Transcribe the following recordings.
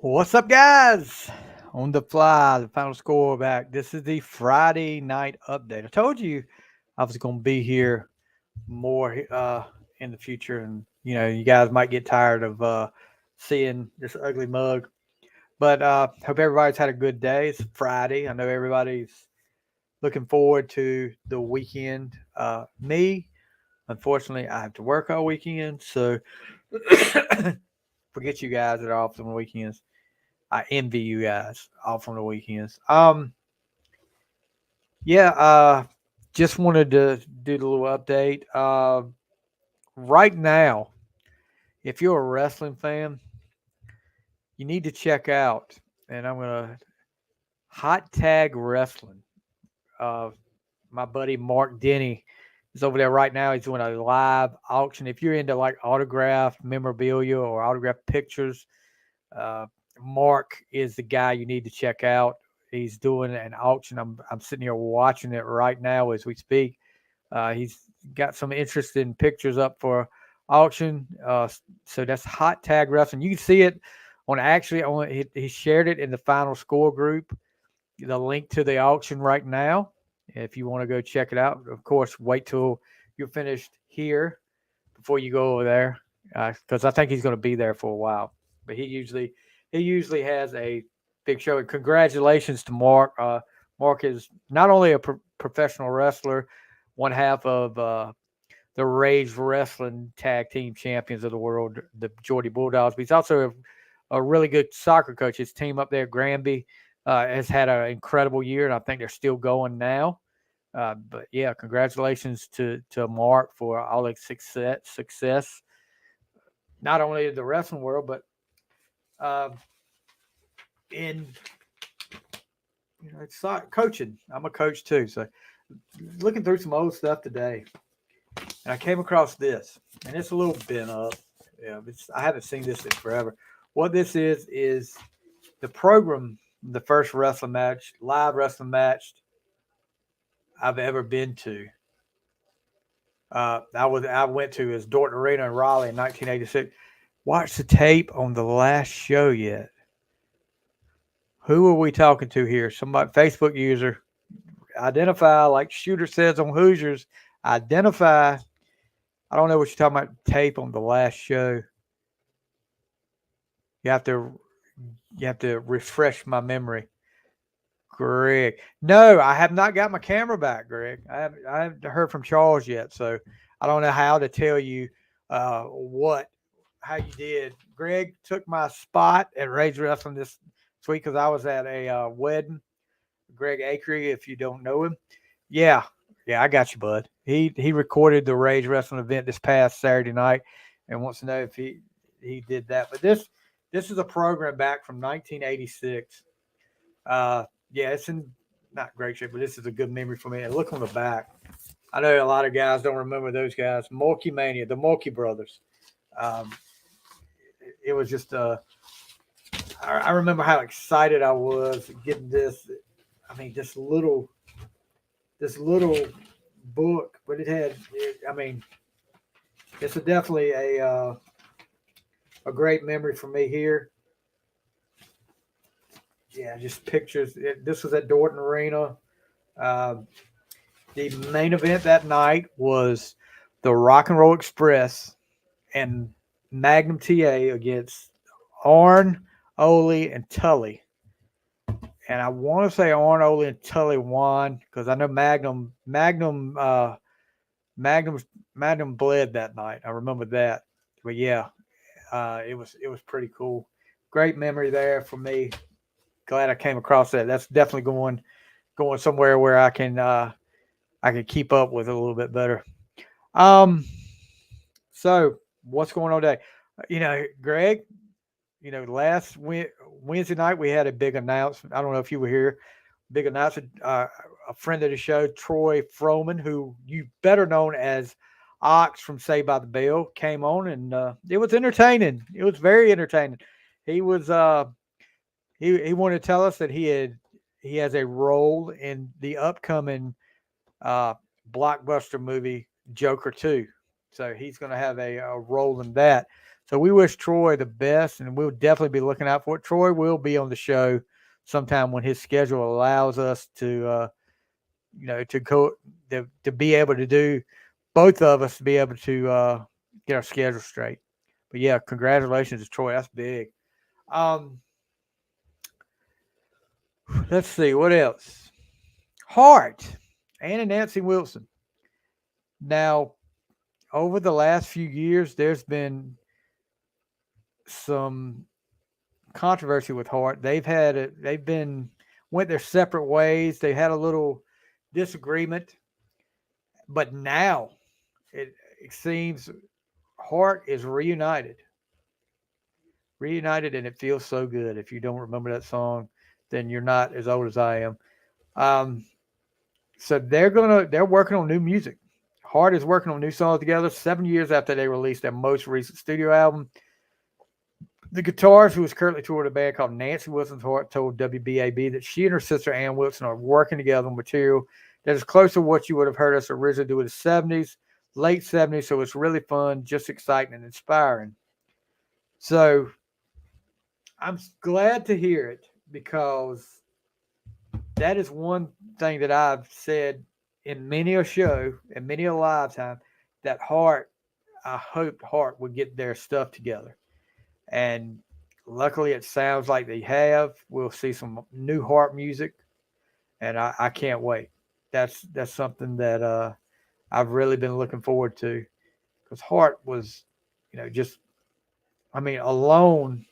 What's up, guys? On the fly, the final score back. This is the Friday night update. I told you I was going to be here more in the future, and you guys might get tired of seeing this ugly mug. But hope everybody's had a good day. It's Friday. I know everybody's looking forward to the weekend. Me, unfortunately, I have to work all weekend, so forget you guys that are off on the weekends. I envy you guys off on the weekends. Yeah, just wanted to do the little update. Right now, if you're a wrestling fan, you need to check out, and I'm gonna hot tag wrestling. Uh, my buddy Mark Denny is over there right now. He's doing a live auction. If you're into like autographed memorabilia or autographed pictures, uh, Mark is the guy you need to check out. He's doing an auction. I'm sitting here watching it right now as we speak. He's got some interesting pictures up for auction. So that's Hot Tag Wrestling. You can see it he shared it in the Final Score group. The link to the auction right now. If you want to go check it out, of course, wait till you're finished here before you go over there, because I think he's going to be there for a while. But he usually has a big show. And congratulations to Mark. Mark is not only a professional wrestler, one half of the Rage Wrestling Tag Team Champions of the world, the Geordie Bulldogs, but he's also a really good soccer coach. His team up there, Granby, has had an incredible year, and I think they're still going now. But yeah, congratulations to Mark for all his success, not only in the wrestling world, but uh, in it's not coaching. I'm a coach too, so looking through some old stuff today, and I came across this, and it's a little bent up. Yeah, I haven't seen this in forever. What this is the program, the first wrestling match, live wrestling match I've ever been to. I went to his Dorton Arena in Raleigh in 1986. Watch the tape on the last show yet. Who are we talking to here? Somebody, Facebook user. Identify, like Shooter says on Hoosiers. Identify. I don't know what you're talking about. Tape on the last show. You have to you have to refresh my memory. Greg. No, I have not got my camera back, Greg. I haven't heard from Charles yet, so I don't know how to tell you what how you did. Greg took my spot at Rage Wrestling this week because I was at a wedding. Greg Acree, if you don't know him, yeah, yeah, I got you, bud. He recorded the Rage Wrestling event this past Saturday night, and wants to know if he did that. But this is a program back from 1986. Yeah, it's in not great shape, but this is a good memory for me. And look on the back. I know a lot of guys don't remember those guys. Mulkey Mania, the Mulkey brothers. Um, it was just I remember how excited I was getting this. I mean, this little book, but I mean, it's definitely a great memory for me here. Yeah, just pictures. This was at Dorton Arena. Uh, the main event that night was the Rock and Roll Express and Magnum TA against Arn, Ole, and Tully. And I want to say Arn, Ole, and Tully won because I know Magnum, Magnum bled that night. I remember that. But yeah, it was pretty cool. Great memory there for me. Glad I came across that. That's definitely going somewhere where I can keep up with it a little bit better. Um, so what's going on today? Greg. Last Wednesday night we had a big announcement. I don't know if you were here. Big announcement. A friend of the show, Troy Froman, who you better known as Ox from Saved by the Bell, came on, and it was entertaining. It was very entertaining. He was he wanted to tell us that he has a role in the upcoming uh, blockbuster movie Joker 2. So he's going to have a role in that. So we wish Troy the best, and we'll definitely be looking out for it. Troy will be on the show sometime when his schedule allows us to, to go to be able to do both of us to be able to get our schedule straight. But yeah, congratulations to Troy. That's big. Um, let's see what else. Hart, Ann and Nancy Wilson. Now, over the last few years, there's been some controversy with Hart. They've been went their separate ways. They had a little disagreement, but now it seems Hart is reunited, and it feels so good. If you don't remember that song, then you're not as old as I am. Um, so they're working on new music. Hart is working on new songs together 7 years after they released their most recent studio album. The guitarist, who is currently touring a band called Nancy Wilson's Hart, told WBAB that she and her sister Ann Wilson are working together on material that is close to what you would have heard us originally do in the 70s, late 70s. So it's really fun, just exciting and inspiring. So I'm glad to hear it, because that is one thing that I've said in many a show and many a live time, that I hoped Hart would get their stuff together. And luckily it sounds like they have. We'll see some new Hart music, and I can't wait. That's something that I've really been looking forward to, because Hart was, just, I mean, alone.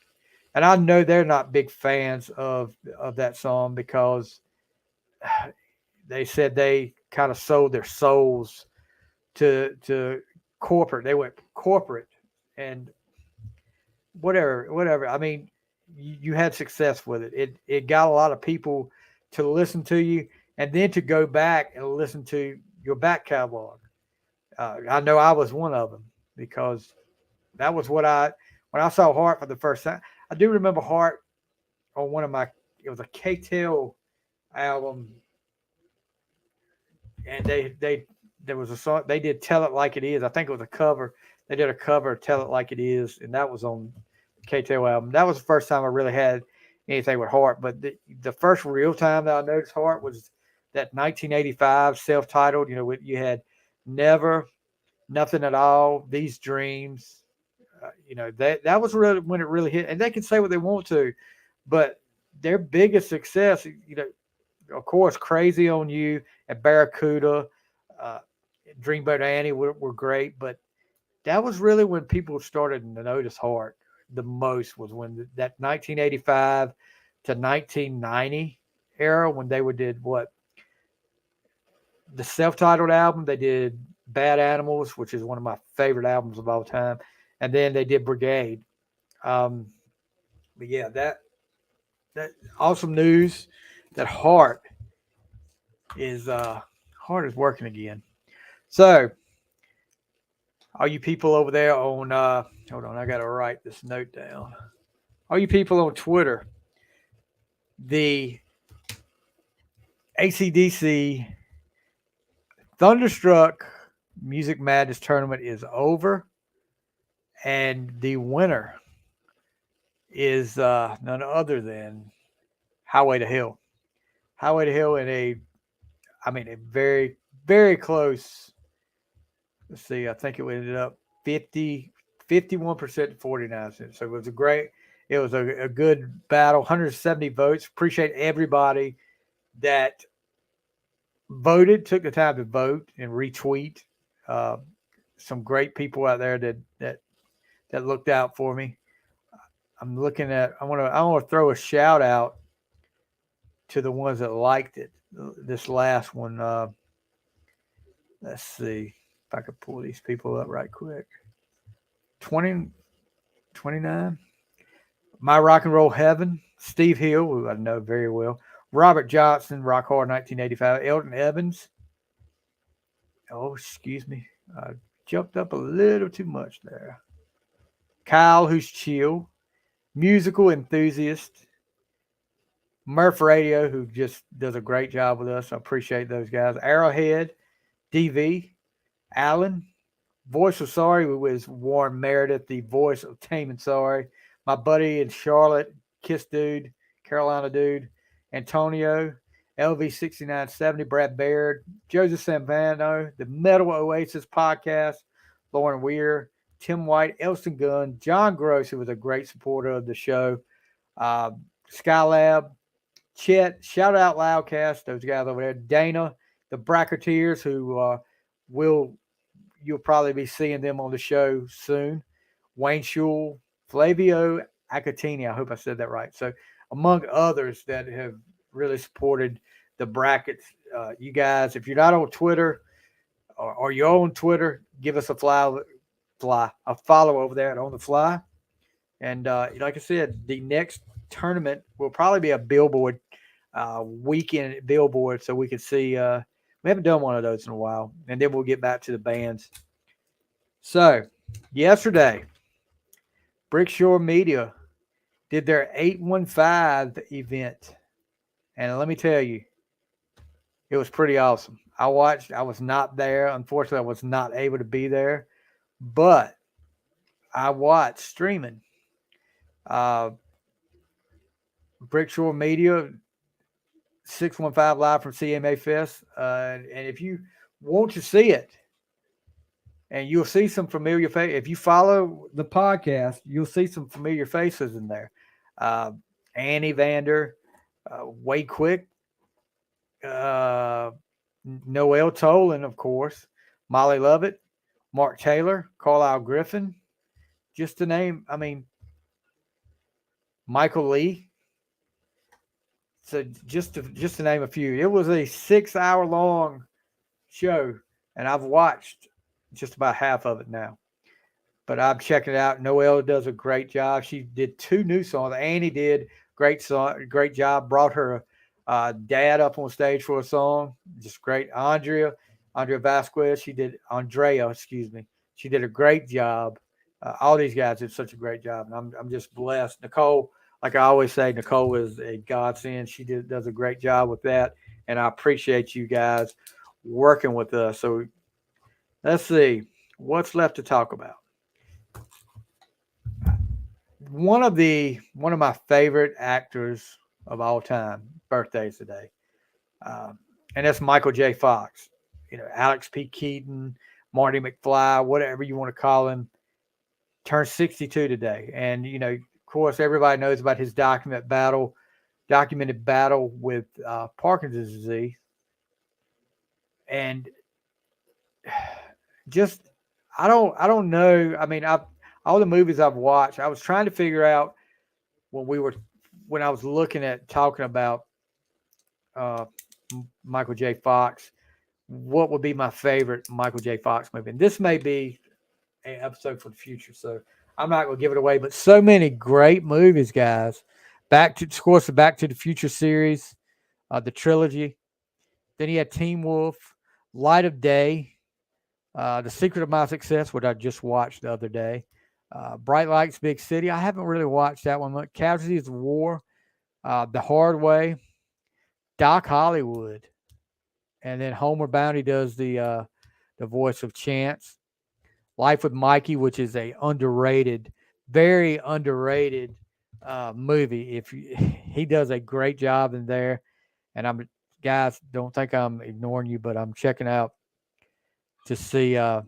And I know they're not big fans of that song, because they said they kind of sold their souls to corporate. They went corporate, and whatever. I mean, you had success with it. It got a lot of people to listen to you, and then to go back and listen to your back catalog. I know I was one of them, because that was when I saw Hart for the first time. I do remember Hart on it was a K-Tel album, and there was a song they did, "Tell It Like It Is." I think it was a cover. They did a cover of "Tell It Like It Is," and that was on the K-Tel album. That was the first time I really had anything with Hart. But the first real time that I noticed Hart was that 1985 self-titled. You had "Never," "Nothing at All," "These Dreams." That was really when it really hit. And they can say what they want to, but their biggest success, of course, "Crazy on You" and "Barracuda," uh, "Dreamboat Annie" were great, but that was really when people started to notice Hart the most, was when that 1985 to 1990 era, when they did what, the self-titled album. They did "Bad Animals," which is one of my favorite albums of all time, and then they did "Brigade." Um, but yeah, that awesome news that is Hart is working again. So, all you people over there on hold on, I gotta write this note down. All you people on Twitter, the ACDC Thunderstruck Music Madness tournament is over, and the winner is none other than Highway to Hell. Highway to Hell in a very, very close. Let's see, I think it ended up 51% to 49%. So it was a good battle, 170 votes. Appreciate everybody that voted, took the time to vote and retweet. Uh, some great people out there that looked out for me. I'm looking at. I want to throw a shout out to the ones that liked it. This last one. Let's see if I could pull these people up right quick. 20, 29. My Rock and Roll Heaven. Steve Hill, who I know very well. Robert Johnson, Rock Hard 1985. Elton Evans. Oh, excuse me. I jumped up a little too much there. Kyle, who's chill. Musical enthusiast. Murph Radio, who just does a great job with us. I appreciate those guys. Arrowhead, DV, Allen, Voice of Sorry was Warren Meredith, the voice of Tame and Sorry. My buddy in Charlotte, Kiss Dude, Carolina Dude, Antonio, LV6970, Brad Baird, Joseph Sanvano, the Metal Oasis podcast, Lauren Weir, Tim White, Elston Gunn, John Gross, who was a great supporter of the show, Skylab, Chet, Shout Out Loudcast, those guys over there, Dana, the Bracketeers, who you'll probably be seeing them on the show soon. Wayne Shule, Flavio Acatini. I hope I said that right. So, among others that have really supported the brackets, you guys, if you're not on Twitter or you're on Twitter, give us a follow over there at On the Fly. And like I said, the next tournament will probably be a billboard weekend billboard, so we can see. We haven't done one of those in a while, and then we'll get back to the bands. So, yesterday, Brickshore Media did their 815 event, and let me tell you, it was pretty awesome. I watched. I was not there. Unfortunately, I was not able to be there, but I watched streaming. Brickshore Media 615 live from CMA Fest. And if you want to see it, and you'll see some familiar faces. If you follow the podcast, you'll see some familiar faces in there. Annie Vander, Way Quick, Noel Tolan, of course, Molly Lovett, Mark Taylor, Carlisle Griffin, just to name, Michael Lee. So just to name a few, it was a 6-hour long show, and I've watched just about half of it now. But I'm checking it out. Noelle does a great job. She did 2 new songs. Annie did great job. Brought her dad up on stage for a song. Just great. Andrea Vasquez. She did a great job. All these guys did such a great job, and I'm just blessed. Nicole, like I always say, Nicole is a godsend. She does a great job with that, and I appreciate you guys working with us. So let's see what's left to talk about. One of my favorite actors of all time birthdays today, and that's Michael J. Fox. Alex P. Keaton, Marty McFly, whatever you want to call him, turned 62 today. And of course, everybody knows about his documented battle with Parkinson's disease, and just I don't know. All the movies I've watched, I was trying to figure out when I was looking at talking about Michael J. Fox, what would be my favorite Michael J. Fox movie. And this may be an episode for the future, so I'm not going to give it away. But so many great movies, guys. Back to the Future series, the trilogy. Then he had Teen Wolf, Light of Day, The Secret of My Success, which I just watched the other day. Bright Lights, Big City. I haven't really watched that one. Casualties of War, The Hard Way, Doc Hollywood, and then Homer Bounty does the voice of Chance. Life with Mikey, which is a very underrated movie. He does a great job in there, and guys, don't think I'm ignoring you, but I'm checking out to see to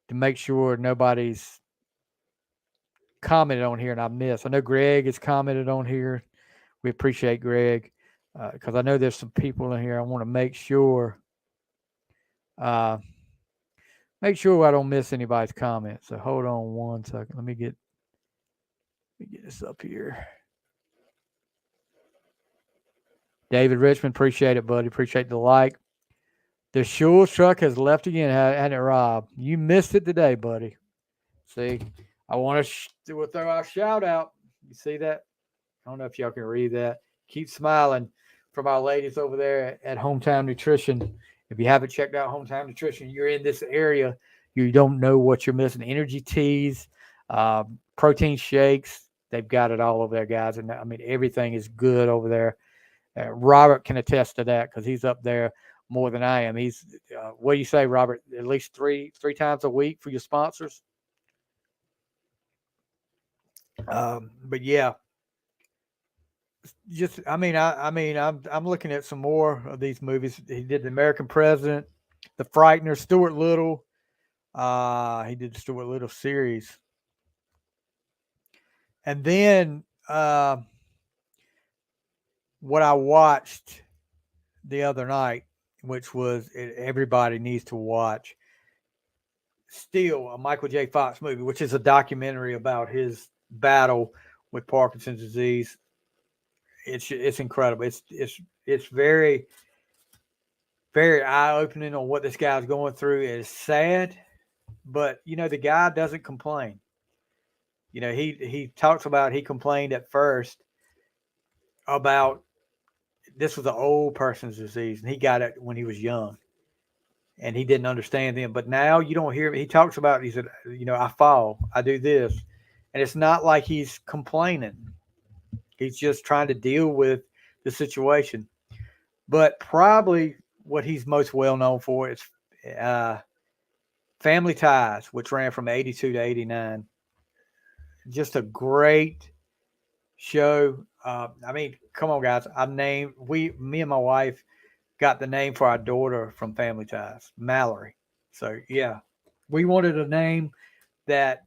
make sure nobody's commented on here and I know Greg has commented on here. We appreciate Greg because I know there's some people in here. I want to make sure I don't miss anybody's comments. So hold on one second. Let me get this up here. David Richmond, appreciate it, buddy. Appreciate the like. The Schultz truck has left again, hadn't it, Rob? You missed it today, buddy. See, I want to throw out a shout out. You see that? I don't know if y'all can read that. Keep smiling from our ladies over there at Hometown Nutrition. If you haven't checked out Hometown Nutrition, you're in this area, you don't know what you're missing. Energy teas, protein shakes. They've got it all over there, guys. And everything is good over there. Robert can attest to that because he's up there more than I am. He's what do you say, Robert? At least three times a week for your sponsors. But yeah, just I'm looking at some more of these movies. He did The American President, The Frightener, Stuart Little. He did the Stuart Little series, and then what I watched the other night, which was everybody needs to watch. Still a Michael J. Fox movie, which is a documentary about his battle with Parkinson's disease. It's incredible. It's very very eye opening on what this guy's going through. It's sad, but the guy doesn't complain. He talks about he complained at first about this was an old person's disease, and he got it when he was young, and he didn't understand them. But now you don't hear him. He talks about he said, I fall, I do this, and it's not like he's complaining. He's just trying to deal with the situation. But probably what he's most well known for is Family Ties, which ran from 82 to 89. Just a great show. Come on, guys. Me and my wife got the name for our daughter from Family Ties, Mallory. So, yeah, we wanted a name that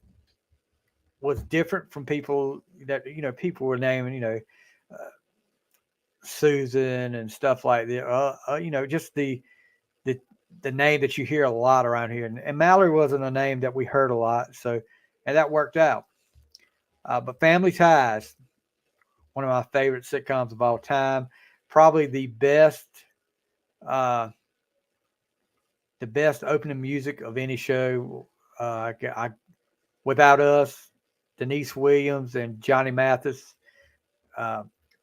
was different from people that, people were naming, Susan and stuff like that. Just the name that you hear a lot around here. And Mallory wasn't a name that we heard a lot. So, and that worked out. But Family Ties, one of my favorite sitcoms of all time, probably the best opening music of any show. Without Us, Denise Williams and Johnny Mathis.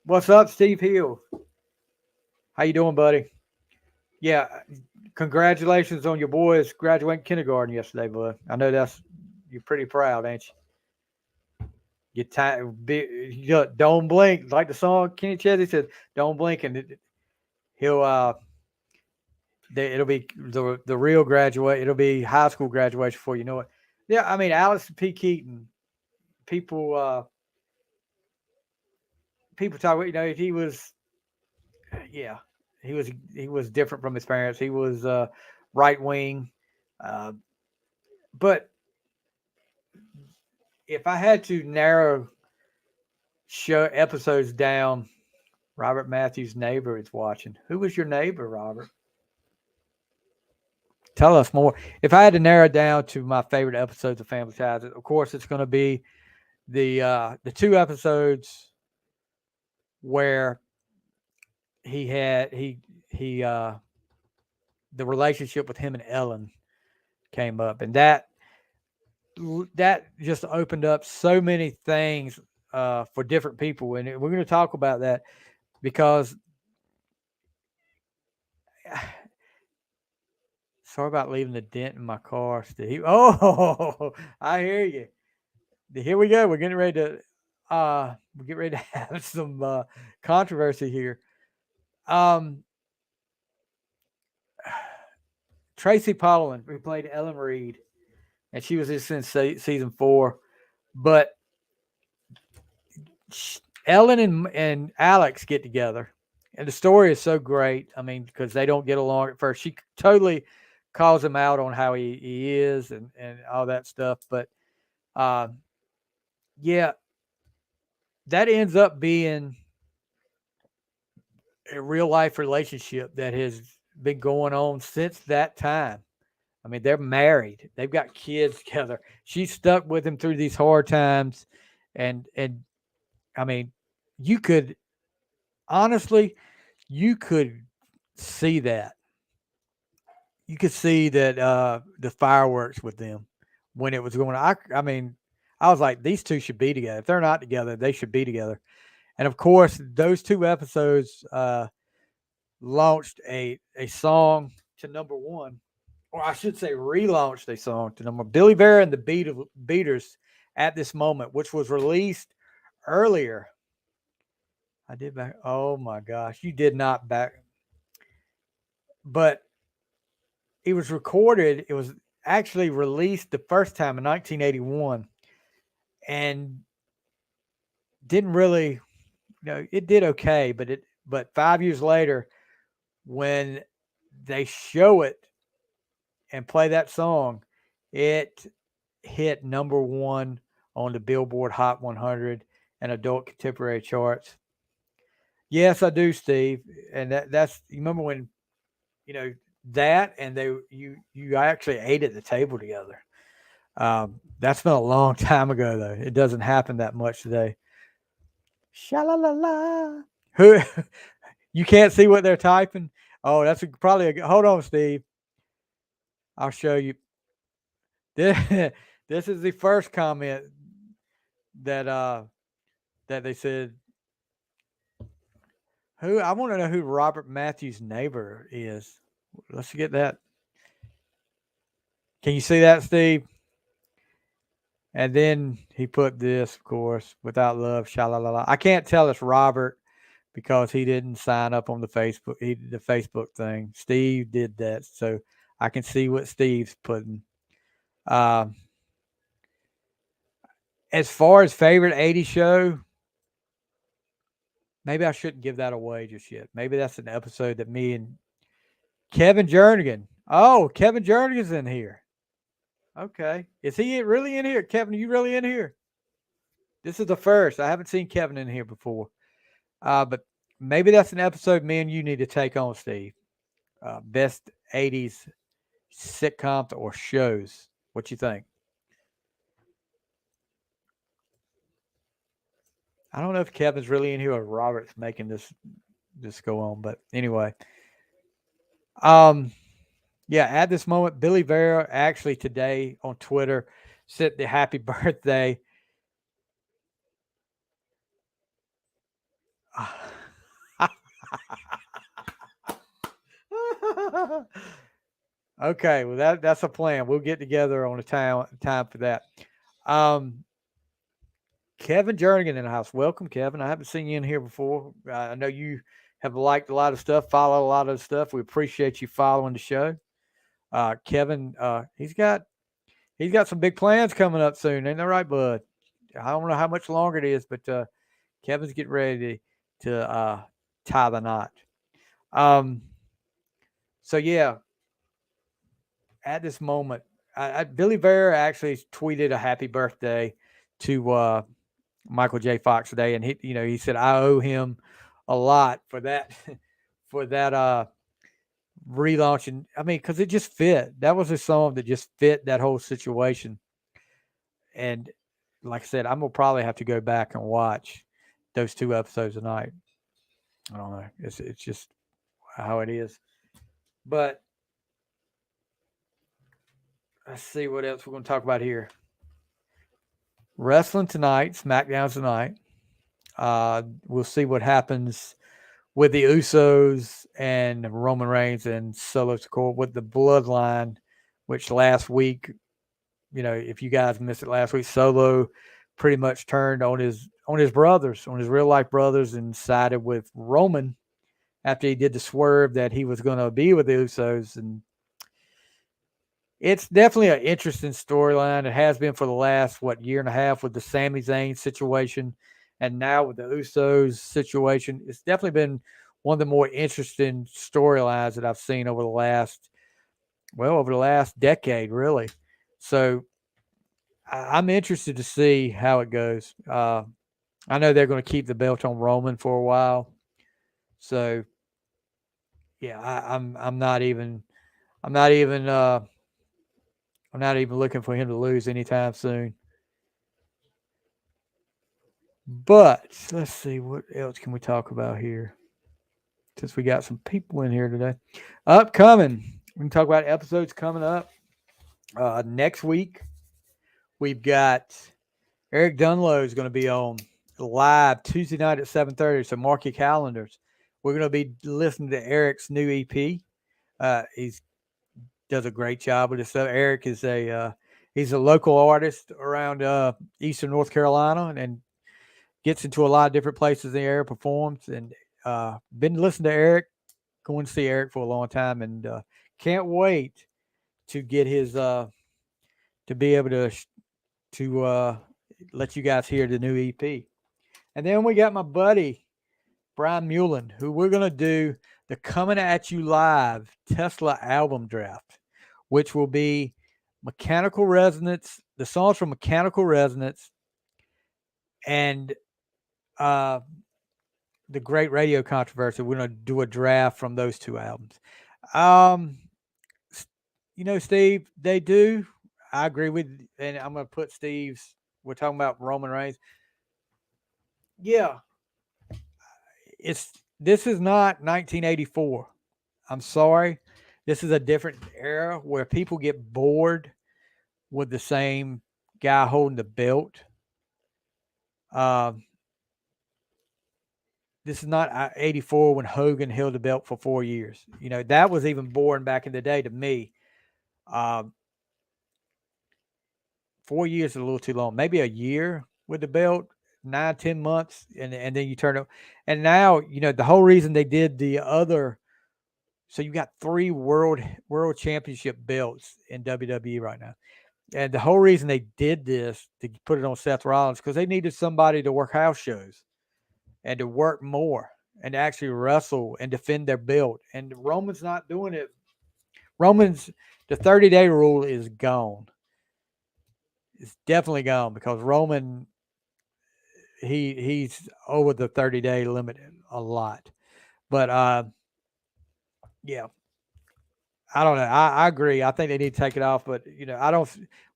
What's up, Steve Hill? How you doing, buddy? Yeah, congratulations on your boys graduating kindergarten yesterday, bud. I know you're pretty proud, ain't you? Don't blink, like the song Kenny Chesney said. Don't blink, and he'll it'll be the real graduate. It'll be high school graduation before you know it. Yeah, Alex P. Keaton. People talk about he was yeah he was different from his parents. He was right wing, but if I had to narrow show episodes down, Robert Matthews' neighbor is watching. Who was your neighbor, Robert? Tell us more. If I had to narrow it down to my favorite episodes of Family Ties, of course it's going to be the two episodes where the relationship with him and Ellen came up, and that just opened up so many things for different people, and we're going to talk about that because sorry about leaving the dent in my car, Steve. Oh, I hear you. Here we go. We're getting ready to have some controversy here. Tracy Pollan, who played Ellen Reed, and she was just in season 4, but Ellen and Alex get together, and the story is so great. Because they don't get along at first. She totally calls him out on how he is and all that stuff. But yeah, that ends up being a real life relationship that has been going on since that time. They're married. They've got kids together. She's stuck with him through these hard times. And you could honestly, you could see that. You could see that the fireworks with them when it was going on. I was like, these two should be together. If they're not together, they should be together. And of course, those two episodes launched a song to number 1. Or I should say relaunched a song to number Billy Bear and the Beaters at This Moment, which was released earlier. I did back. Oh my gosh, you did not back. but it was recorded. It was actually released the first time in 1981, and didn't really, it did okay, but 5 years later, when they show it and play that song, it hit number one on the Billboard Hot 100 and Adult Contemporary charts. Yes, I do, Steve. And that's you remember when you know that and you actually ate at the table together. That's been a long time ago though. It doesn't happen that much today. Sha la la la. Who you can't see what they're typing? Oh, probably a hold on, Steve. I'll show you. This, this is the first comment that that they said. Who I want to know who Robert Matthews' neighbor is. Let's get that. Can you see that, Steve? And then he put this, of course, without love, sha la la la. I can't tell it's Robert because he didn't sign up on the Facebook thing. Steve did that, so I can see what Steve's putting. Um, as far as favorite '80s show, maybe I shouldn't give that away just yet. Maybe that's an episode that me and Kevin Jernigan. Oh, Kevin Jernigan's in here. Okay. Is he really in here? Kevin, are you really in here? This is the first. I haven't seen Kevin in here before. But maybe that's an episode me and you need to take on, Steve. Best 80s sitcoms or shows. What you think? I don't know if Kevin's really in here or Robert's making this go on, but anyway. Um yeah, at this moment, Billy Vera actually today on Twitter sent the happy birthday. Okay, well that's a plan. We'll get together on a time for that. Um, Kevin Jernigan in the house. Welcome, Kevin. I haven't seen you in here before. I know you have liked a lot of stuff, followed a lot of stuff. We appreciate you following the show. Kevin, he's got some big plans coming up soon. Ain't that right, bud? I don't know how much longer it is, but Kevin's getting ready to tie the knot. Um, so yeah, at this moment, Billy Bear actually tweeted a happy birthday to Michael J. Fox today, and he said I owe him a lot for that for that relaunching. I mean, because it just fit. That was a song that just fit that whole situation. And like I said, I'm gonna probably have to go back and watch those two episodes tonight. I don't know. It's just how it is. But let's see what else we're going to talk about here. Wrestling tonight, SmackDown tonight. We'll see what happens with the Usos and Roman Reigns and Solo Sikoa with the Bloodline, which last week, if you guys missed it last week, Solo pretty much turned on his brothers, on his real life brothers, and sided with Roman after he did the swerve that he was going to be with the Usos. And it's definitely an interesting storyline. It has been for the last, year and a half with the Sami Zayn situation. And now with the Usos situation. It's definitely been one of the more interesting storylines that I've seen over the last decade, really. So I'm interested to see how it goes. I know they're going to keep the belt on Roman for a while. So yeah, I'm not even looking for him to lose anytime soon. But let's see, what else can we talk about here? Since we got some people in here today. Upcoming, we can talk about episodes coming up. Next week, we've got Eric Dunlow is going to be on live Tuesday night at 7:30. So mark your calendars. We're going to be listening to Eric's new EP. He's does a great job with this stuff. Eric is he's a local artist around Eastern North Carolina and gets into a lot of different places in the area, performs, and been listening to Eric going to see Eric for a long time, and can't wait to get his to be able to let you guys hear the new EP. And then we got my buddy Brian Mullen, who we're gonna do the Coming at You Live Tesla album draft, which will be Mechanical Resonance, the songs from Mechanical Resonance, and the Great Radio Controversy. We're gonna do a draft from those two albums. Um, Steve, they do. I agree with, and I'm gonna put Steve's. We're talking about Roman Reigns. Yeah, this is not 1984. I'm sorry. This is a different era where people get bored with the same guy holding the belt. This is not 84 when Hogan held the belt for 4 years. That was even boring back in the day to me. 4 years is a little too long. Maybe a year with the belt, 9-10 months, and then you turn it. And now, the whole reason they did the other. So you got 3 world championship belts in WWE right now. And the whole reason they did this to put it on Seth Rollins, because they needed somebody to work house shows and to work more and to actually wrestle and defend their belt. And Roman's not doing it. The 30-day rule is gone. It's definitely gone because Roman, he's over the 30-day limit a lot. But yeah, I don't know. I agree. I think they need to take it off. But I don't.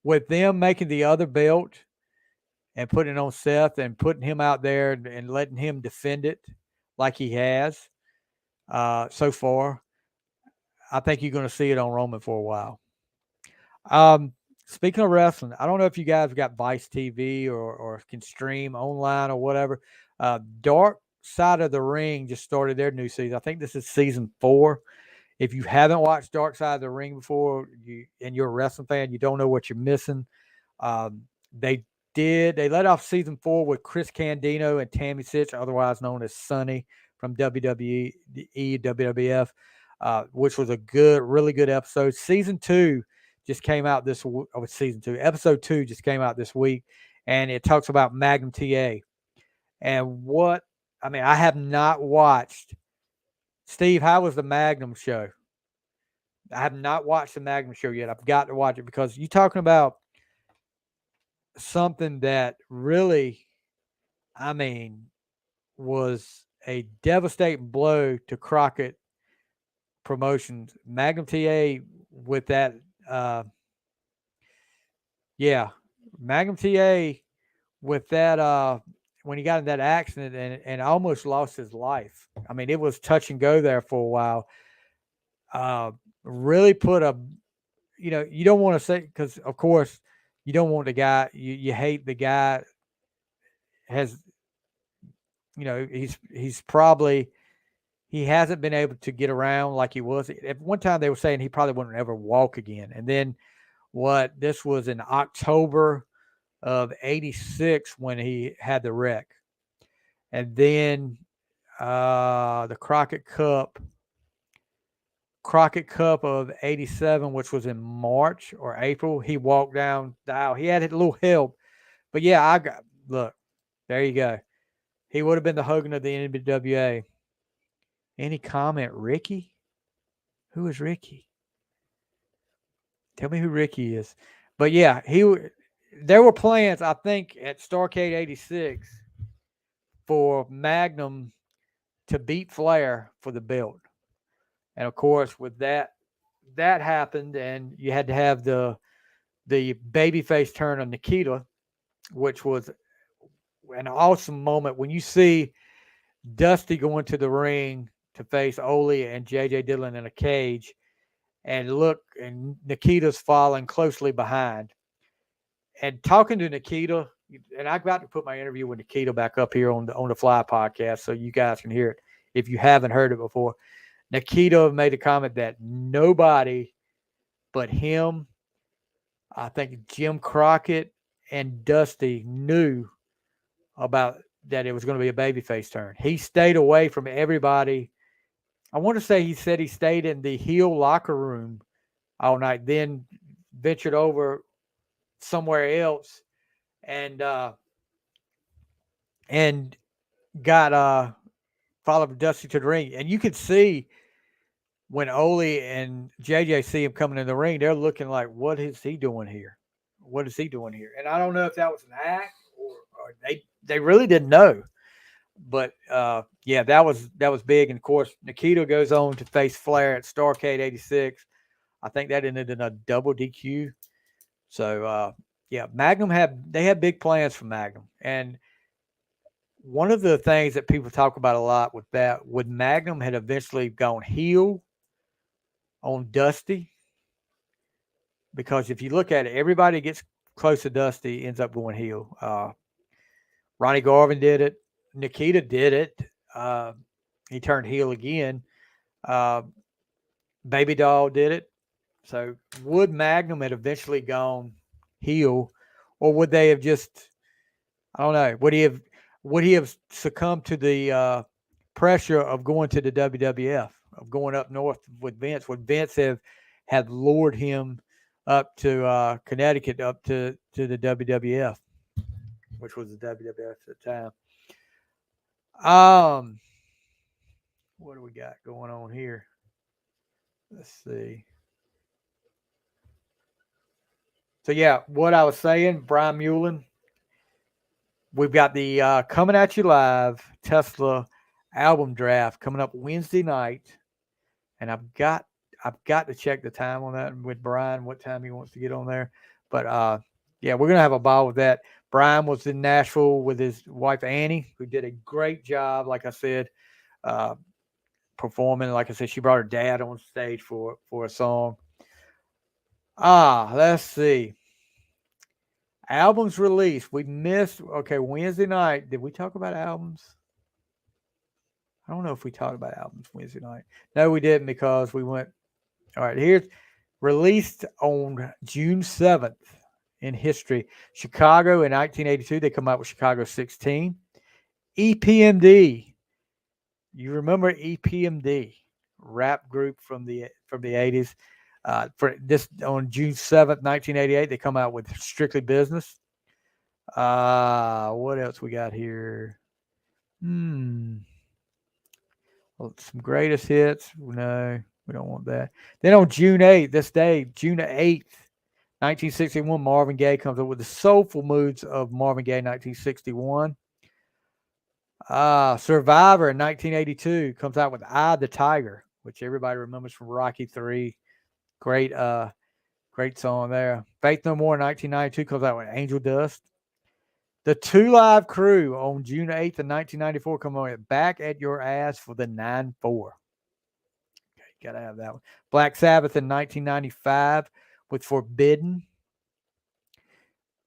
With them making the other belt and putting it on Seth and putting him out there and letting him defend it like he has so far, I think you're going to see it on Roman for a while. Speaking of wrestling, I don't know if you guys got Vice TV or can stream online or whatever. Dark Side of the Ring just started their new season. I think this is season 4. If you haven't watched Dark Side of the Ring before, and you're a wrestling fan, you don't know what you're missing. They let off season 4 with Chris Candido and Tammy Sytch, otherwise known as Sunny from WWE, WWF, which was a really good episode. Season 2 just came out episode 2 just came out this week, and it talks about Magnum TA. And I have not watched. Steve, how was the Magnum show? I have not watched the Magnum show yet. I've got to watch it because you're talking about something that really, was a devastating blow to Crockett Promotions. Magnum TA with that, Magnum TA with that, when he got in that accident and almost lost his life. It was touch and go there for a while. Really put you don't want to say, because of course you don't want the guy, you hate the guy has, he's probably, he hasn't been able to get around like he was. At one time they were saying he probably wouldn't ever walk again. And then this was in October of 86 when he had the wreck. And then the Crockett Cup of 87, which was in March or April, he walked down the aisle. He had a little help. But yeah, look, there you go. He would have been the Hogan of the NWA. Any comment, Ricky? Who is Ricky? Tell me who Ricky is. But yeah, there were plans, I think, at Starrcade 86 for Magnum to beat Flair for the belt. And of course, with that happened, and you had to have the babyface turn on Nikita, which was an awesome moment when you see Dusty go into the ring to face Ole and J.J. Dillon in a cage, and Nikita's following closely behind. And talking to Nikita, and I got to put my interview with Nikita back up here on the Fly podcast so you guys can hear it if you haven't heard it before. Nikita made a comment that nobody but him, I think Jim Crockett and Dusty, knew about that it was going to be a babyface turn. He stayed away from everybody I want to say he said he stayed in the Hill locker room all night, then ventured over somewhere else and and got followed Dusty to the ring. And you could see when Ole and JJ see him coming in the ring, they're looking like, "What is he doing here? What is he doing here?" And I don't know if that was an act or they really didn't know. But yeah, that was big. And of course, Nikita goes on to face Flair at Starrcade '86. I think that ended in a double DQ. So yeah, Magnum had big plans for Magnum, and one of the things that people talk about a lot with that, would Magnum had eventually gone heel on Dusty, because if you look at it, everybody gets close to Dusty ends up going heel. Ronnie Garvin did it. Nikita did it. He turned heel again. Uh, Baby Doll did it. So would Magnum had eventually gone heel, or would they have just? I don't know. Would he have succumbed to the pressure of going to the WWF, of going up north with Vince? Would Vince have lured him up to Connecticut, up to the WWF, which was the WWF at the time? Um, what do we got going on here? Let's see. So yeah, what I was saying, Brian Mullen, we've got the Coming at You Live Tesla album draft coming up Wednesday night, and I've got to check the time on that with Brian, what time he wants to get on there. But yeah, we're gonna have a ball with that. Brian was in Nashville with his wife Annie, who did a great job. Like I said, uh, performing. Like I said, she brought her dad on stage for a song. Let's see. Albums released. We missed. Okay, Wednesday night. Did we talk about albums? I don't know if we talked about albums Wednesday night. No, we didn't, because we went. All right, here's released on June 7th in history. Chicago in 1982, they come out with Chicago 16. EPMD. You remember EPMD, rap group from the 80s. For this on June 7th, 1988, they come out with Strictly Business. What else we got here? Well, some greatest hits. No, we don't want that. Then on June 8th, this day, June 8th, 1961, Marvin Gaye comes up with the soulful moods of Marvin Gaye, 1961. Survivor in 1982 comes out with "I the Tiger," which everybody remembers from Rocky 3. Great, great song there. Faith No More in 1992 comes out with "Angel Dust." The Two Live Crew on June 8th of 1994 come on with "Back at Your Ass" for the 9-4. Okay, gotta have that one. Black Sabbath in 1995 with "Forbidden."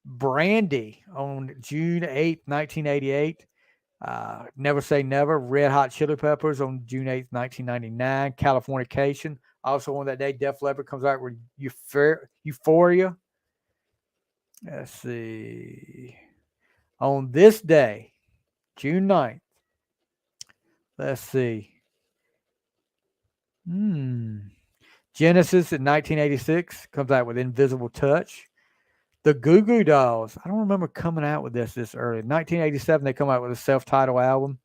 Brandy on June 8th, 1988. Never Say Never. Red Hot Chili Peppers on June 8th, 1999. Californication. Also on that day, Def Leppard comes out with Euphoria. Let's see. On this day, June 9th, let's see. Genesis in 1986 comes out with Invisible Touch. The Goo Goo Dolls. I don't remember coming out with this early. 1987, they come out with a self-titled album.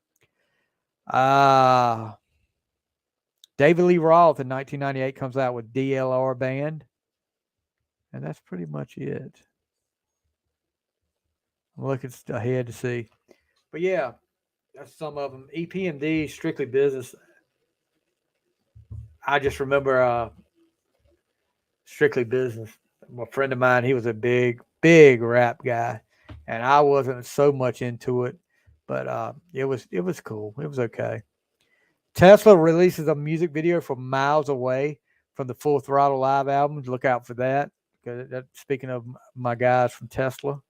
David Lee Roth in 1998 comes out with DLR Band. And that's pretty much it. I'm looking ahead to see. But yeah, that's some of them. EPMD, Strictly Business. I just remember Strictly Business. A friend of mine, he was a big, big rap guy, and I wasn't so much into it, but it was cool. It was okay. Tesla releases a music video for "Miles Away" from the Full Throttle Live album. Look out for that. Speaking of my guys from Tesla,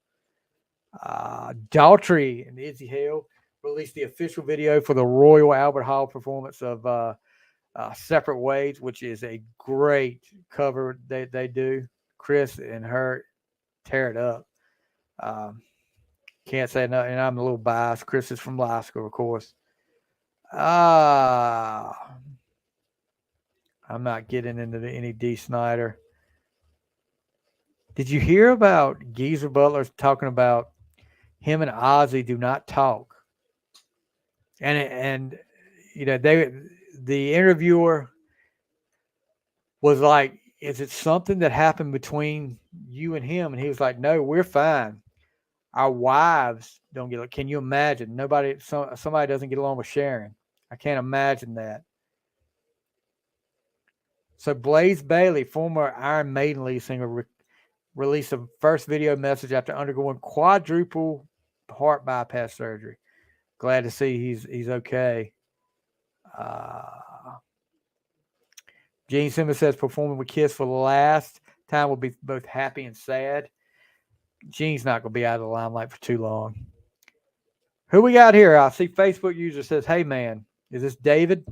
Daughtry and Izzy Hale released the official video for the Royal Albert Hall performance of "Separate Ways," which is a great cover they do. Chris and her tear it up. Um, can't say nothing. And I'm a little biased. Chris is from Lasco, of course. Ah, I'm not getting into any D. Snyder. Did you hear about Geezer Butler talking about him and Ozzy do not talk? And the interviewer was like, "Is it something that happened between you and him?" And he was like, "No, we're fine. Our wives don't get. Can you imagine? Somebody doesn't get along with Sharon. I can't imagine that." So Blaze Bayley, former Iron Maiden lead singer, released a first video message after undergoing quadruple heart bypass surgery. Glad to see he's okay. Gene Simmons says performing with Kiss for the last time will be both happy and sad. Gene's not going to be out of the limelight for too long. Who we got here? I see Facebook user says, "Hey man, is this David?"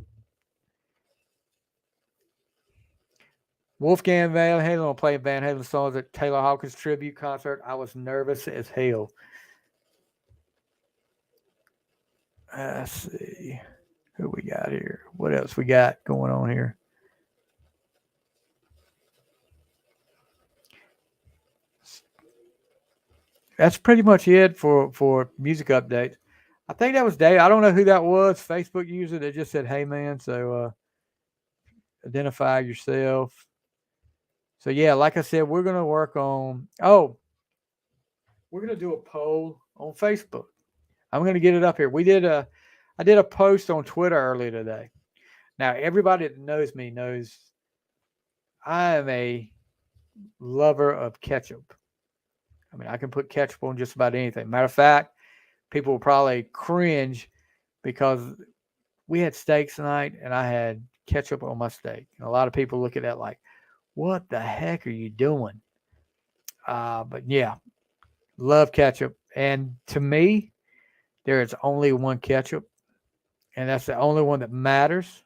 Wolfgang Van Halen will play Van Halen songs at Taylor Hawkins tribute concert. I was nervous as hell. Let's see who we got here. What else we got going on here? That's pretty much it for music updates. I think that was Dave. I don't know who that was. Facebook user that just said, "Hey man," so identify yourself. So yeah, like I said, we're gonna work on. Oh, we're gonna do a poll on Facebook. I'm gonna get it up here. I did a post on Twitter earlier today. Now everybody that knows me knows I am a lover of ketchup. I mean, I can put ketchup on just about anything. Matter of fact, people will probably cringe because we had steaks tonight and I had ketchup on my steak. And a lot of people look at that like, what the heck are you doing? But yeah, love ketchup. And to me, there is only one ketchup, and that's the only one that matters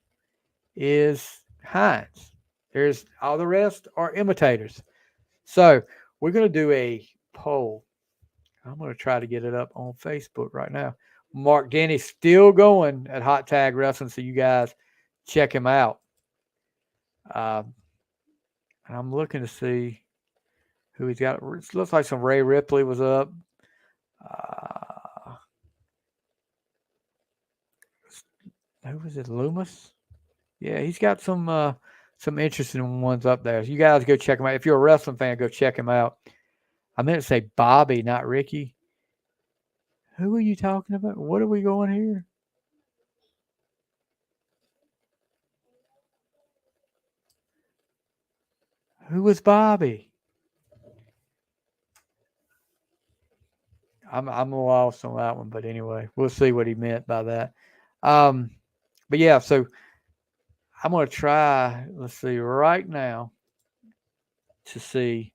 is Heinz. There's all the rest are imitators. So we're going to do a poll. I'm going to try to get it up on Facebook right now. Mark Denny's still going at Hot Tag Wrestling, so you guys check him out. And I'm looking to see who he's got. It looks like some Ray Ripley was up. Who was it? Loomis? Yeah, he's got some interesting ones up there. So you guys go check him out. If you're a wrestling fan, go check him out. I meant to say Bobby, not Ricky. Who are you talking about? What are we going here? Who was Bobby? I'm lost on that one, but anyway, we'll see what he meant by that. But yeah, so I'm gonna try. Let's see right now to see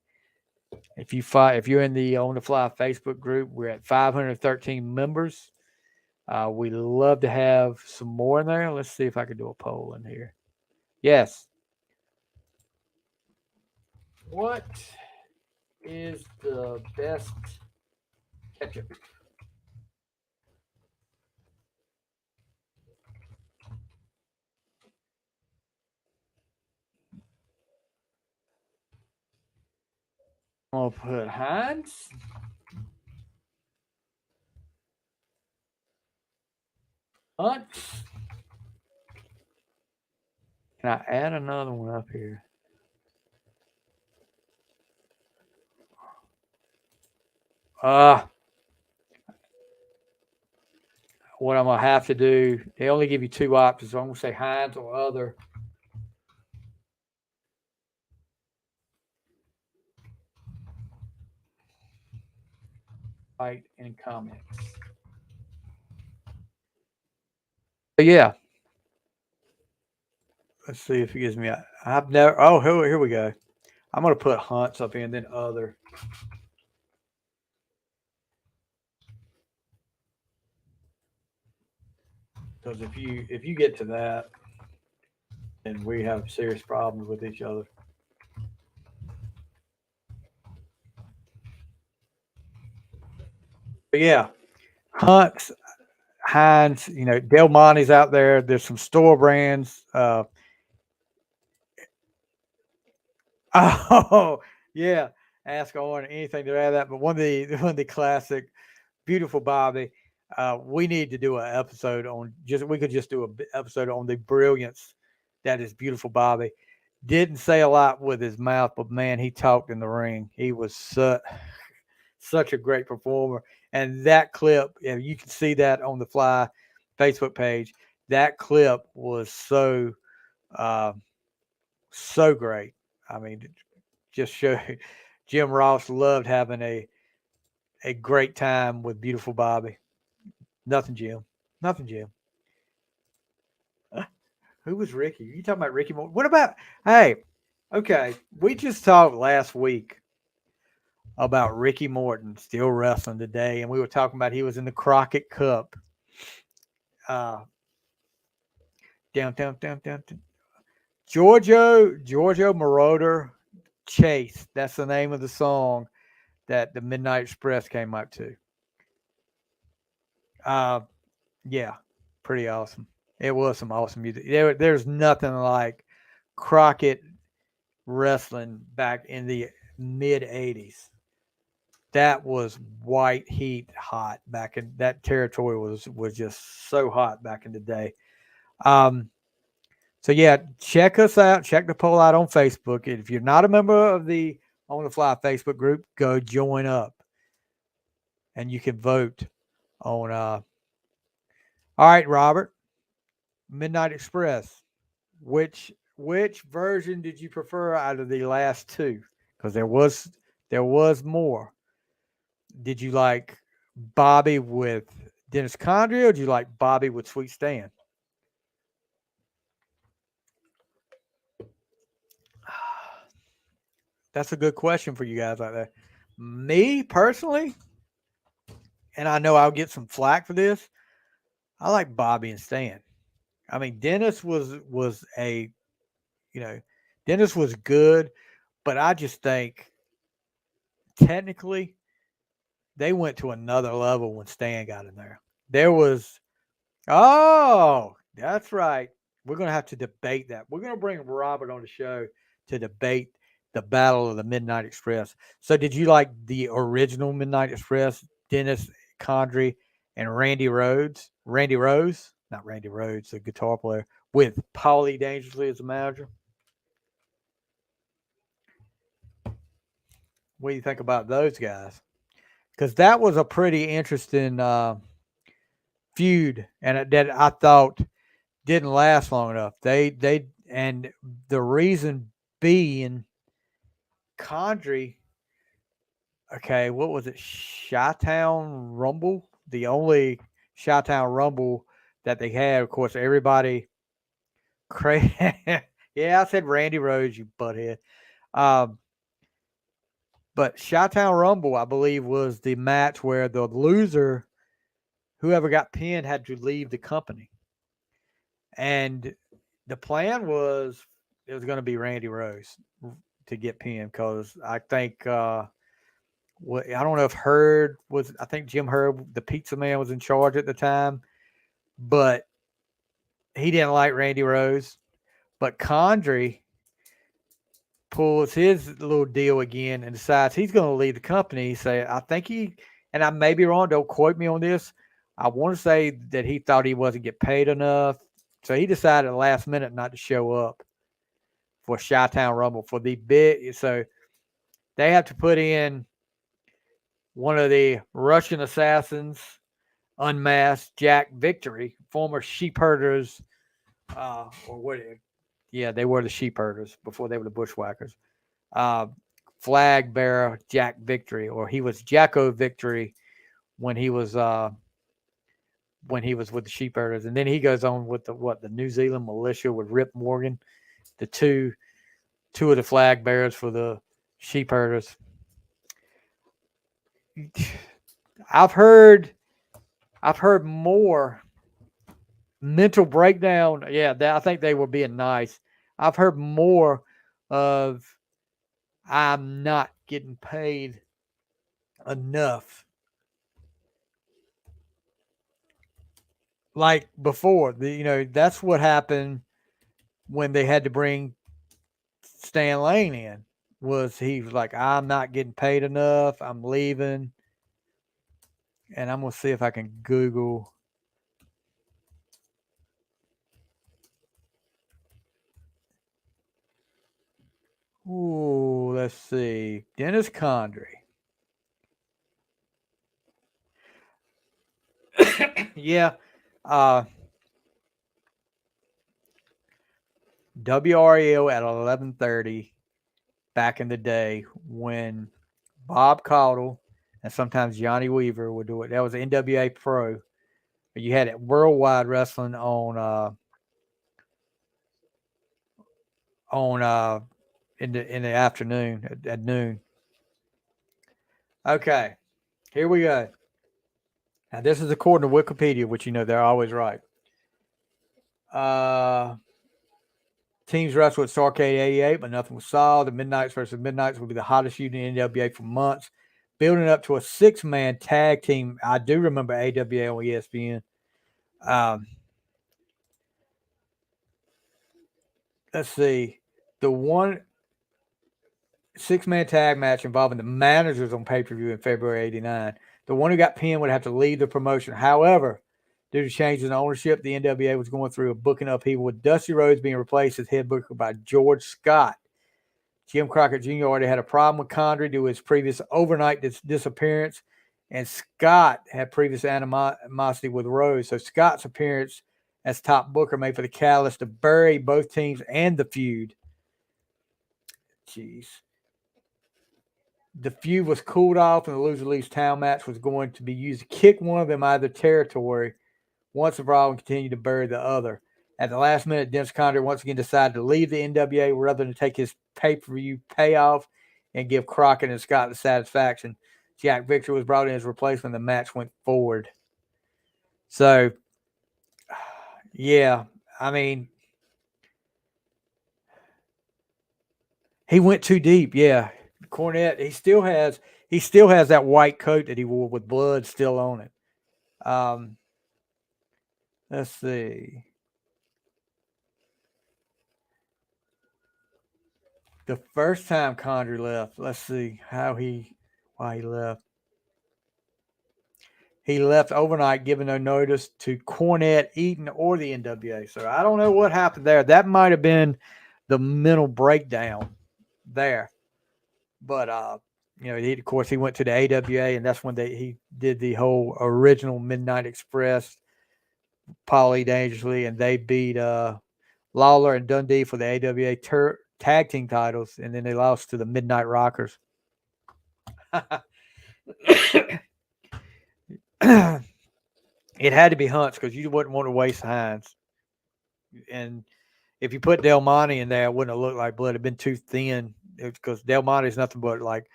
if you're in the On the Fly Facebook group. We're at 513 members. We love to have some more in there. Let's see if I can do a poll in here. Yes. What is the best ketchup? I'm gonna put Heinz. Hunt's. Can I add another one up here? What I'm gonna have to do, they only give you two options. So I'm gonna say Heinz or other. Right in comments. But yeah. Let's see if it gives me. I've never. Oh, here we go. I'm gonna put Hunt's up here and then other. Because if you get to that, then we have serious problems with each other. But yeah, Hunt's, Heinz, Del Monte's out there. There's some store brands. Oh, yeah. Ask on anything to add that, but one of the classic, beautiful Bobby. We need to do an episode on just we could just do an episode on the brilliance that is beautiful Bobby. Didn't say a lot with his mouth, but man, he talked in the ring. He was such a great performer. And that clip, you can see that on the Fly Facebook page. That clip was uh, so great. I mean, it just showed Jim Ross loved having a great time with beautiful Bobby. Nothing, Jim. Nothing, Jim. Who was Ricky? You talking about Ricky Morton? What about? Hey, okay. We just talked last week about Ricky Morton still wrestling today, and we were talking about he was in the Crockett Cup. Uh, down. Giorgio Moroder Chase. That's the name of the song that the Midnight Express came out to. Uh, yeah, pretty awesome. It was some awesome music. There's nothing like Crockett wrestling back in the mid '80s. That was white heat hot back in that territory was just so hot back in the day. Um, so yeah, check us out. Check the poll out on Facebook. If you're not a member of the On the Fly Facebook group, go join up, and you can vote on. All right, Robert, Midnight Express. Which version did you prefer out of the last two? Because there was more. Did you like Bobby with Dennis Condrey, or did you like Bobby with Sweet Stan? That's a good question for you guys out there. Me personally, and I know I'll get some flack for this. I like Bobby and Stan. I mean, Dennis was a you know Dennis was good, but I just think technically they went to another level when Stan got in there. There was oh, that's right. We're gonna have to debate that. We're gonna bring Robert on the show to debate the Battle of the Midnight Express. So, did you like the original Midnight Express? Dennis Condrey and Randy Rhodes, Randy Rose, not Randy Rhodes, the guitar player, with Paulie Dangerously as the manager. What do you think about those guys? Because that was a pretty interesting feud, and that I thought didn't last long enough. They and the reason being Condrey, okay, what was it? Chi-Town Rumble? The only Chi-Town Rumble that they had, of course, everybody crazy. Yeah, I said Randy Rose, you butthead. Um, but Chi-Town Rumble, I believe, was the match where the loser, whoever got pinned, had to leave the company. And the plan was it was going to be Randy Rose to get pinned because I think what I don't know if Hurd was. I think Jim Hurd, the pizza man, was in charge at the time, but he didn't like Randy Rose. But Condrey pulls his little deal again and decides he's going to leave the company. He say, I think he, and I may be wrong. Don't quote me on this. I want to say that he thought he wasn't get paid enough, so he decided at the last minute not to show up for Chi-Town Rumble for the big. So they have to put in one of the Russian assassins, unmasked Jack Victory, former sheep herders, or what? Yeah, they were the sheep herders before they were the bushwhackers. Uh, Flag bearer Jack Victory, or he was Jacko Victory when he was with the sheep herders, and then he goes on with the New Zealand militia with Rip Morgan, the two of the flag bearers for the sheep herders. I've heard more mental breakdown. Yeah, I think they were being nice. I've heard more of I'm not getting paid enough. Like before, that's what happened when they had to bring Stan Lane in. he was like, I'm not getting paid enough. I'm leaving. And I'm going to see if I can Google. Ooh, let's see. Dennis Condrey. Yeah. WRL at 11:30 back in the day when Bob Caudle and sometimes Johnny Weaver would do it. That was NWA Pro. You had it Worldwide Wrestling on in the afternoon at noon. Okay, here we go. Now this is according to Wikipedia, which they're always right. Teams wrestled at Starrcade 88, but nothing was solved. The Midnights versus Midnights will be the hottest unit in NWA for months, building up to a 6-man tag team. I do remember AWA on ESPN. Let's see. The one 6-man tag match involving the managers on pay-per-view in February 89. The one who got pinned would have to leave the promotion. However, due to changes in ownership, the NWA was going through a booking upheaval with Dusty Rhodes being replaced as head booker by George Scott. Jim Crockett Jr. already had a problem with Condrey due to his previous overnight disappearance, and Scott had previous animosity with Rhodes. So Scott's appearance as top booker made for the catalyst to bury both teams and the feud. Jeez. The feud was cooled off, and the loser leaves town match was going to be used to kick one of them out of their territory once the brawl and continue to bury the other. At the last minute, Dennis Condrey once again decided to leave the NWA rather than take his pay-per-view payoff and give Crockett and Scott the satisfaction. Jack Victor was brought in as replacement. The match went forward. So, yeah, I mean, he went too deep. Yeah, Cornette. He still has that white coat that he wore with blood still on it. Let's see. The first time Condrey left, let's see why he left. He left overnight, giving no notice to Cornette, Eaton, or the NWA. So I don't know what happened there. That might have been the mental breakdown there. But of course, he went to the AWA, and that's when he did the whole original Midnight Express, Paulie Dangerously, and they beat Lawler and Dundee for the AWA tag team titles, and then they lost to the Midnight Rockers. It had to be Hunts because you wouldn't want to waste Hines. And if you put Del Monte in there, it wouldn't have looked like blood. It'd been too thin because Del Monte is nothing but like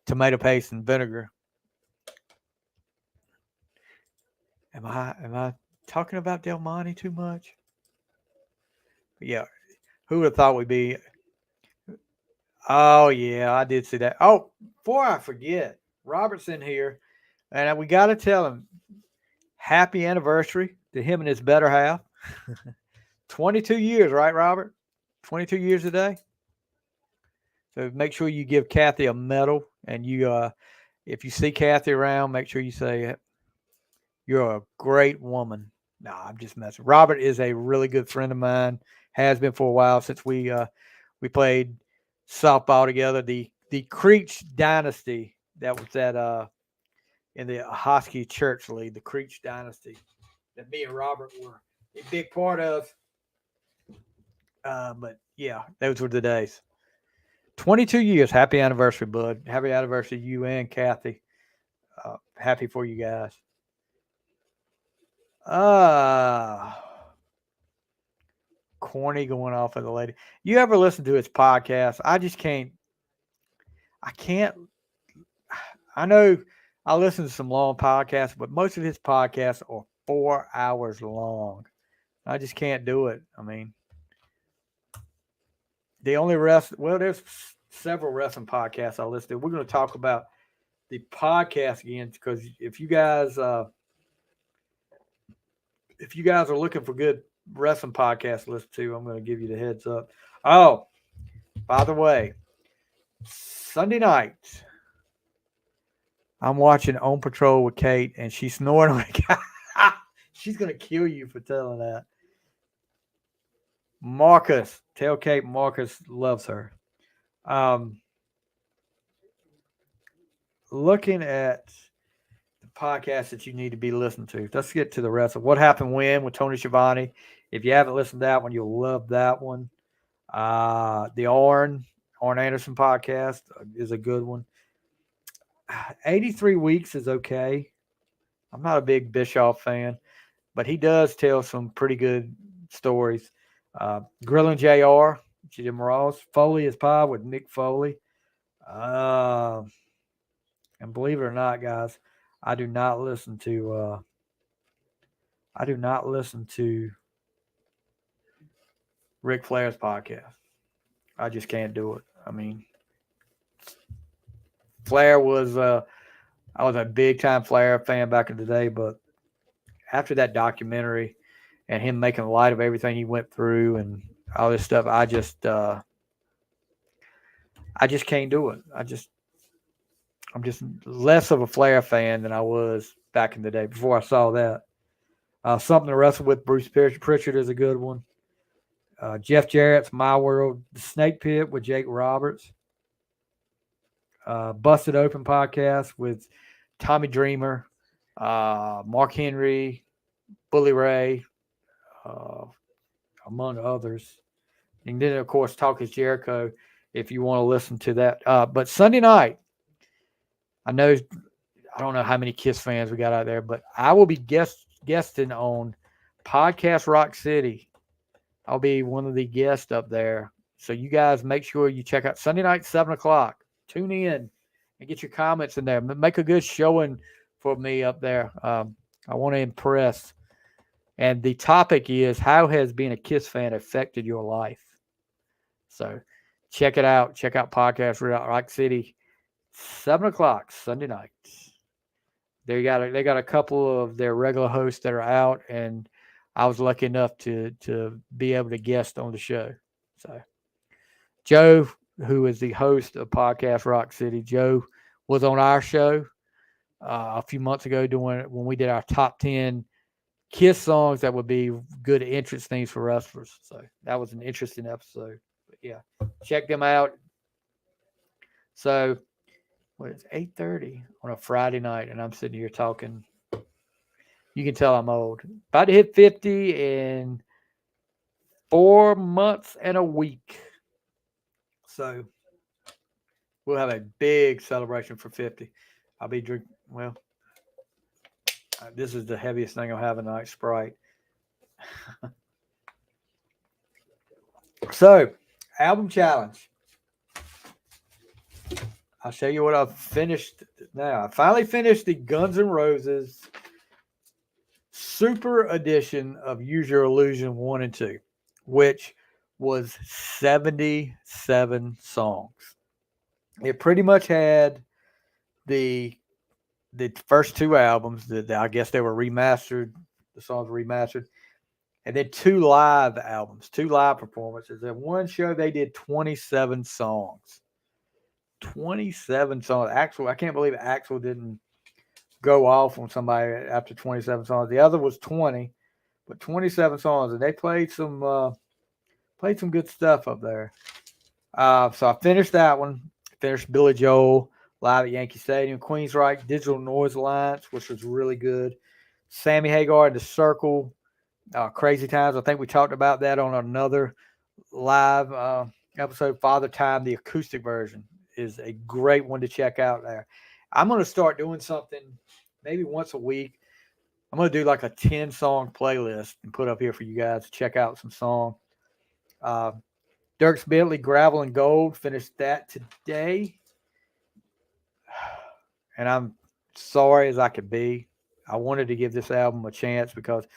tomato paste and vinegar. Am I talking about Del Monte too much? But yeah, who would have thought we'd be? Oh yeah, I did see that. Oh, before I forget, Robert's in here, and we got to tell him happy anniversary to him and his better half. 22 years, right, Robert? 22 years today. So make sure you give Kathy a medal, and if you see Kathy around, make sure you say you're a great woman. No, I'm just messing. Robert is a really good friend of mine. Has been for a while since we played softball together. The Creech Dynasty that was at in the Hosky Church League, the Creech Dynasty that me and Robert were a big part of. But yeah, those were the days. 22 years. Happy anniversary, bud. Happy anniversary, you and Kathy. Happy for you guys. Corny going off of the lady. You ever listen to his podcast? I just can't. I can't. I know I listen to some long podcasts, but most of his podcasts are 4 hours long. I just can't do it. I mean, the only there's several wrestling podcasts I listen to. We're going to talk about the podcast again because if you guys are looking for good wrestling podcasts to listen to, I'm going to give you the heads up. Oh, by the way, Sunday night, I'm watching On Patrol with Kate, and she's snoring like she's gonna kill you for telling that. Marcus, tell Kate Marcus loves her. Um, looking at the podcast that you need to be listening to. Let's get to the rest of What Happened When with Tony Schiavone. If you haven't listened to that one, you'll love that one. The Arn Anderson podcast is a good one. 83 Weeks is okay. I'm not a big Bischoff fan, but he does tell some pretty good stories. Grilling JR, Jim Ross. Foley is Pie with Mick Foley. And believe it or not, guys, I do not listen to Ric Flair's podcast. I just can't do it. I mean, Flair was I was a big time Flair fan back in the day, but after that documentary and him making light of everything he went through and all this stuff, I just can't do it. I'm just less of a Flair fan than I was back in the day before I saw that. Something to Wrestle with Bruce Pritchard is a good one. Jeff Jarrett's My World, The Snake Pit with Jake Roberts. Busted Open podcast with Tommy Dreamer, Mark Henry, Bully Ray, among others. And then, of course, Talk is Jericho if you want to listen to that. But Sunday night, I don't know how many Kiss fans we got out there, but I will be guesting on Podcast Rock City. I'll be one of the guests up there. So you guys make sure you check out Sunday night, 7 o'clock. Tune in and get your comments in there. Make a good showing for me up there. I want to impress. And the topic is, how has being a Kiss fan affected your life? So check it out. Check out Podcast Rock City, 7 o'clock Sunday night. They got a couple of their regular hosts that are out, and I was lucky enough to be able to guest on the show. So Joe, who is the host of Podcast Rock City, Joe was on our show a few months ago when we did our top 10 Kiss songs that would be good entrance themes for wrestlers. So that was an interesting episode. But yeah, check them out. So it's 8:30 on a Friday night, and I'm sitting here talking. You can tell I'm old. About to hit 50 in 4 months and a week. So we'll have a big celebration for 50. I'll be drinking, this is the heaviest thing I'll have tonight, Sprite. So, album challenge. I'll show you what I've finished now. I finally finished the Guns N' Roses Super Edition of Use Your Illusion 1 and 2, which was 77 songs. It pretty much had the first two albums that I guess they were remastered. The songs were remastered. And then 2 live albums, 2 live performances. At one show, they did 27 songs. 27 songs. Axl, I can't believe Axl didn't go off on somebody after 27 songs. The other was 20, but 27 songs. And they played some good stuff up there. So I finished that one. Finished Billy Joel live at Yankee Stadium. Queensryche Digital Noise Alliance, which was really good. Sammy Hagar and The Circle. Crazy Times. I think we talked about that on another live episode. Father Time, the acoustic version, is a great one to check out there. I'm going to start doing something maybe once a week. I'm going to do like a 10-song playlist and put up here for you guys to check out some songs. Dierks Bentley, Gravel and Gold, finished that today. And I'm sorry as I could be. I wanted to give this album a chance because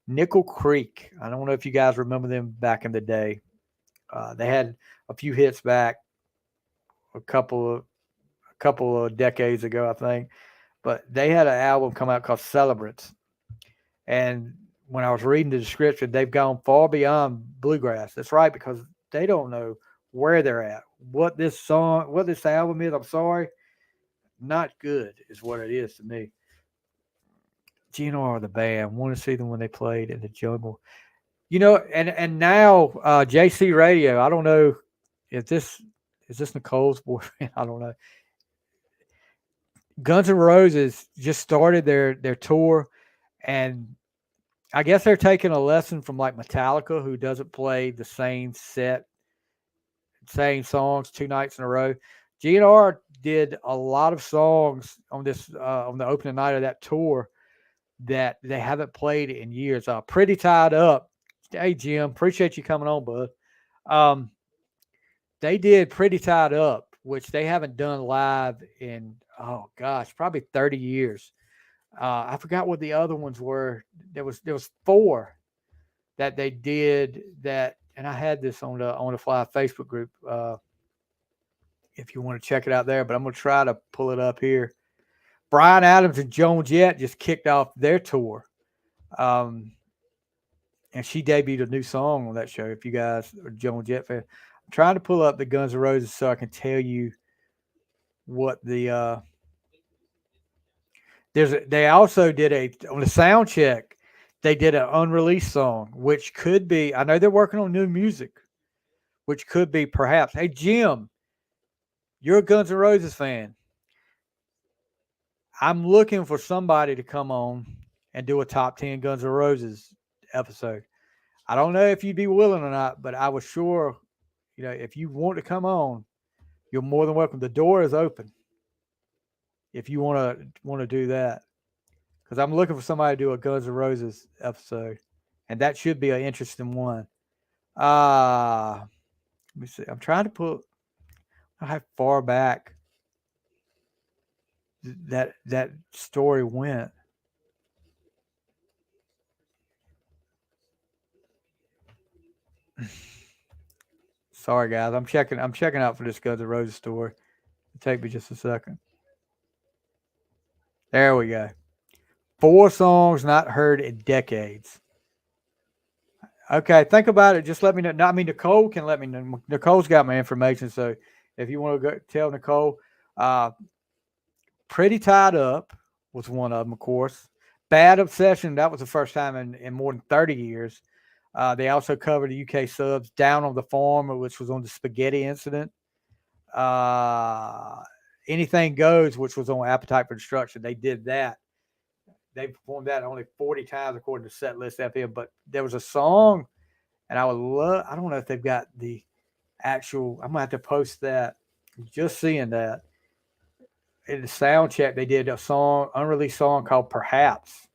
Nickel Creek, I don't know if you guys remember them back in the day. They had a few hits back a couple of decades ago, I think. But they had an album come out called Celebrants. And when I was reading the description, they've gone far beyond bluegrass. That's right, because they don't know where they're at, what this album is. I'm sorry, not good is what it is to me. GNR the band. Want to see them when they played in the jungle. And now JC Radio. I don't know if this is this Nicole's boyfriend. I don't know. Guns N' Roses just started their tour, and I guess they're taking a lesson from like Metallica, who doesn't play the same songs 2 nights in a row. GNR did a lot of songs on this on the opening night of that tour that they haven't played in years. Pretty Tied Up. Hey Jim, appreciate you coming on, bud. Um, they did Pretty Tied Up, which they haven't done live in oh gosh, probably 30 years. I forgot what the other ones were. There was four that they did that, and I had this on the Fly Facebook group. If you want to check it out there, but I'm gonna try to pull it up here. Brian Adams and Joan Jett just kicked off their tour, um, and she debuted a new song on that show. If you guys are Joan Jett fans, I'm trying to pull up the Guns N' Roses so I can tell you what the they also did a on the sound check. They did an unreleased song, which could be. I know they're working on new music, which could be perhaps. Hey Jim, you're a Guns N' Roses fan. I'm looking for somebody to come on and do a top 10 Guns N' Roses episode. I don't know if you'd be willing or not, but I was sure, if you want to come on, you're more than welcome. The door is open if you want to do that. Because I'm looking for somebody to do a Guns N' Roses episode, and that should be an interesting one. Let me see. I'm trying to put how far back that story went. Sorry, guys. I'm checking out for this Guns N' Roses story. Take me just a second. There we go. 4 songs not heard in decades. Okay, think about it. Just let me know. No, I mean, Nicole can let me know. Nicole's got my information, so if you want to go tell Nicole, uh, Pretty Tied Up was one of them, of course. Bad Obsession, that was the first time in more than 30 years. They also covered the UK subs Down on the Farm, which was on the Spaghetti Incident. Uh, Anything Goes, which was on Appetite for Destruction. They did that. They performed that only 40 times according to Setlist FM. But there was a song, and I would love. I don't know if they've got the actual. I'm gonna have to post that. Just seeing that in the sound check, they did a song, unreleased song called Perhaps.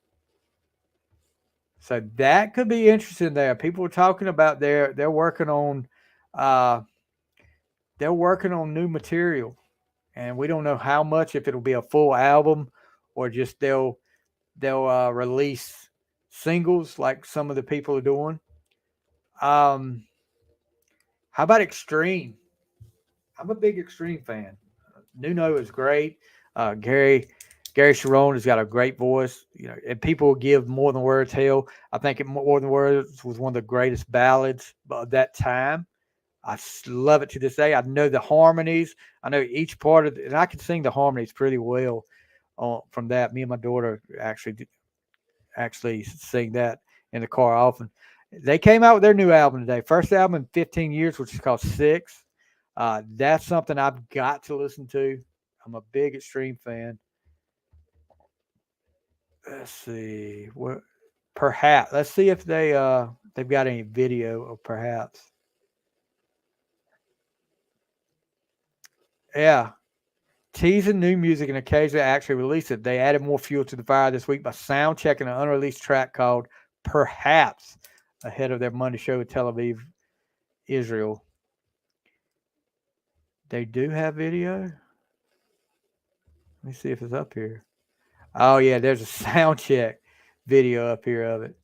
So that could be interesting. There, people were talking about uh, they're working on new material, and we don't know how much, if it'll be a full album or just they'll release singles like some of the people are doing. Um, how about Extreme? I'm a big Extreme fan. Nuno is great. Gary Sharon has got a great voice. And people give More Than Words hell. I think More Than Words was one of the greatest ballads of that time. Love it to this day. I know the harmonies. I know each part of it, and I can sing the harmonies pretty well. From that, me and my daughter actually sing that in the car often. They came out with their new album today, first album in 15 years, which is called Six. That's something I've got to listen to. I'm a big Extreme fan. Let's see what perhaps. Let's see if they've got any video of Perhaps. Yeah, teasing new music and occasionally actually release it. They added more fuel to the fire this week by sound checking an unreleased track called Perhaps ahead of their Monday show in Tel Aviv, Israel. They do have video. Let me see if it's up here. Oh yeah, there's a sound check video up here of it.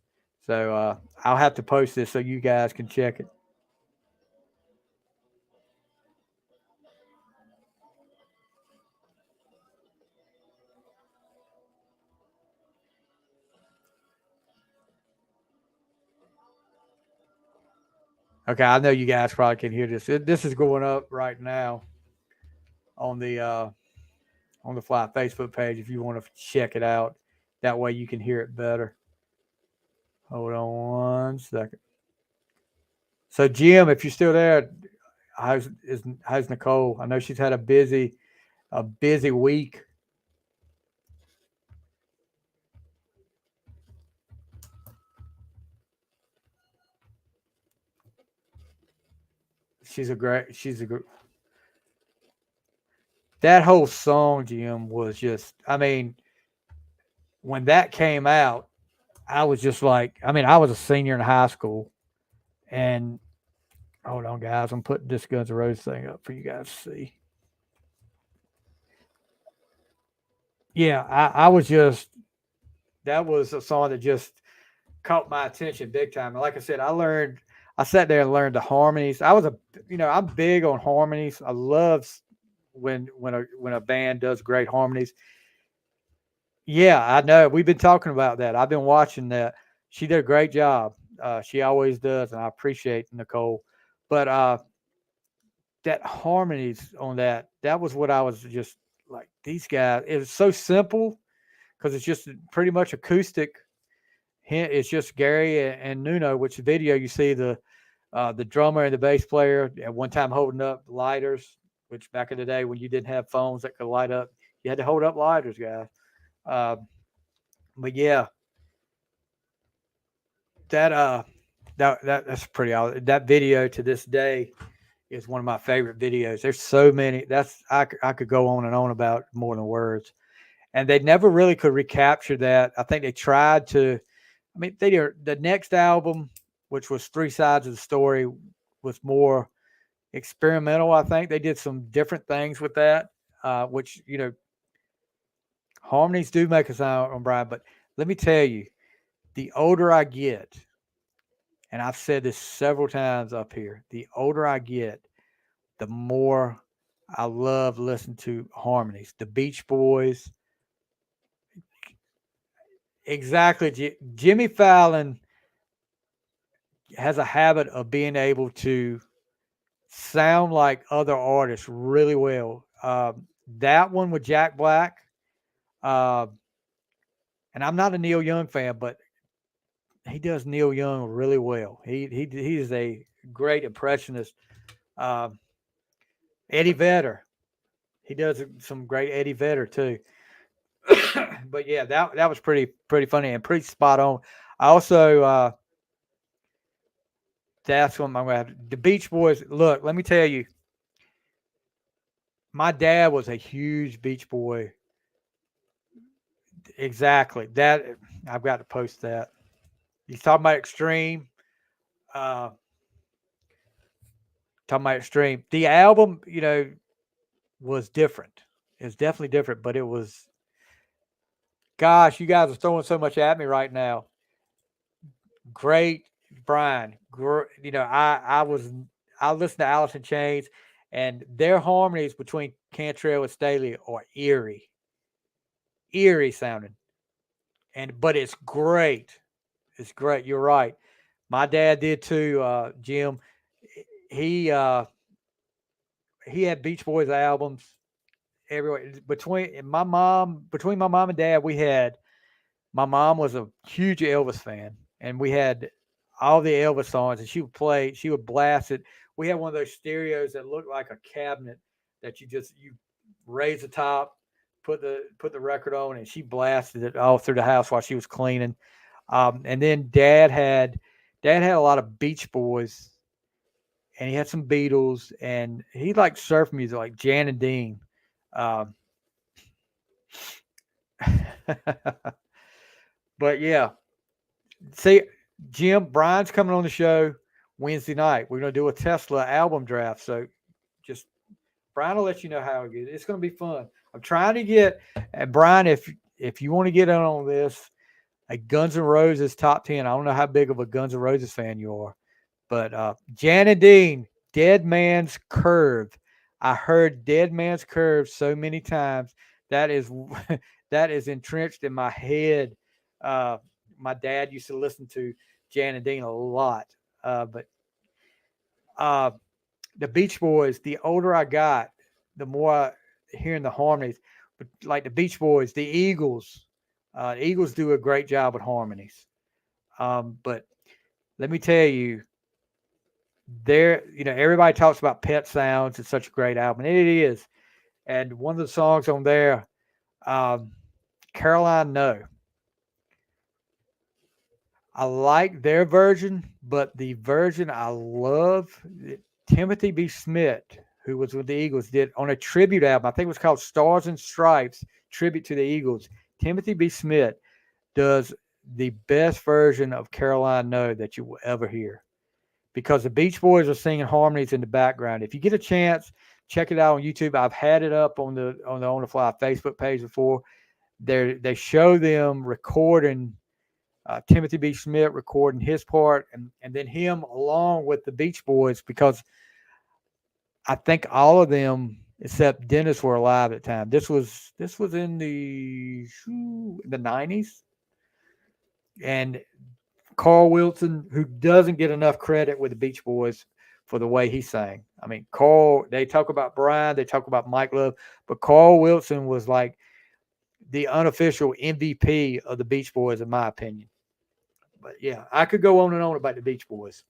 So I'll have to post this so you guys can check it. Okay, I know you guys probably can hear this. This is going up right now on the Fly Facebook page. If you want to check it out, that way you can hear it better. Hold on one second. So Jim, if you're still there, how's Nicole? I know she's had a busy week. She's a that whole song, Jim, was just. I mean, when that came out, I was just like, I mean, I was a senior in high school, and hold on, guys, I'm putting this Guns N' Roses thing up for you guys to see. Yeah, I was just that was a song that just caught my attention big time. And like I said, I sat there and learned the harmonies. I'm big on harmonies. I love when a band does great harmonies. Yeah, I know. We've been talking about that. I've been watching that. She did a great job. She always does, and I appreciate Nicole. But that harmonies on that was what I was just like. These guys, it was so simple because it's just pretty much acoustic. It's just Gary and Nuno, which video you see the drummer and the bass player at one time holding up lighters, which back in the day when you didn't have phones that could light up, you had to hold up lighters, guys. Uh, but yeah, that that's pretty. That video to this day is one of my favorite videos. There's so many. I could go on and on about more than words. And they never really could recapture that. I think they tried to. I mean, they did the next album, which was Three Sides of the Story, was more experimental. I think they did some different things with that, which harmonies do make us sound on Brian. But let me tell you, the older I get, and I've said this several times up here, the older I get, the more I love listening to harmonies. The Beach Boys, exactly. Jimmy Fallon has a habit of being able to sound like other artists really well. That one with Jack Black, uh, and I'm not a Neil Young fan, but he does Neil Young really well. He is a great impressionist. Um, Eddie Vedder, he does some great Eddie Vedder too. But yeah, that was pretty funny and pretty spot on. I also that's what I'm gonna have. The Beach Boys. Look, let me tell you, my dad was a huge Beach Boy. Exactly. That I've got to post that. He's talking about extreme. Uh, talking about extreme. The album, was different. It's definitely different, but it was. Gosh, you guys are throwing so much at me right now. Great, Brian. I listened to Alice in Chains, and their harmonies between Cantrell and Staley are eerie sounding, and but it's great. It's great. You're right. My dad did too, Jim. He uh, he had Beach Boys albums everywhere. Between my mom and dad, we had my mom was a huge Elvis fan, and we had all the Elvis songs, and she would blast it. We had one of those stereos that looked like a cabinet that you raise the top, put the record on, and she blasted it all through the house while she was cleaning. And then dad had a lot of Beach Boys, and he had some Beatles, and he liked surf music like Jan and Dean. Um, but yeah, see, Jim, Brian's coming on the show Wednesday night. We're going to do a Tesla album draft. So just Brian will let you know how it goes. It's going to be fun. I'm trying to get, and Brian, if you want to get in on this, a Guns N' Roses top 10. I don't know how big of a Guns N' Roses fan you are, but Jan and Dean, Dead Man's Curve. I heard Dead Man's Curve so many times. That is that is entrenched in my head. Uh, my dad used to listen to Jan and Dean a lot. But Uh, the Beach Boys, the older I got, the more hearing the harmonies. But like the Beach Boys, the Eagles do a great job with harmonies. But let me tell you, everybody talks about Pet Sounds. It's such a great album, and it is. And one of the songs on there, um, Caroline No, I like their version, but the version I love, Timothy B. Smith, who was with the Eagles, did on a tribute album. I think it was called Stars and Stripes, tribute to the Eagles. Timothy B. Smith does the best version of Caroline No that you will ever hear, because the Beach Boys are singing harmonies in the background. If you get a chance, check it out on YouTube. I've had it up on the Fly Facebook page before. They show them recording Timothy B. Smith recording his part, and then him along with the Beach Boys, because I think all of them except Dennis were alive at the time. This was in the 90s, and Carl Wilson, who doesn't get enough credit with the Beach Boys for the way he sang. I mean, Carl. They talk about Brian, they talk about Mike Love, but Carl Wilson was like the unofficial MVP of the Beach Boys, in my opinion. But yeah, I could go on and on about the Beach Boys.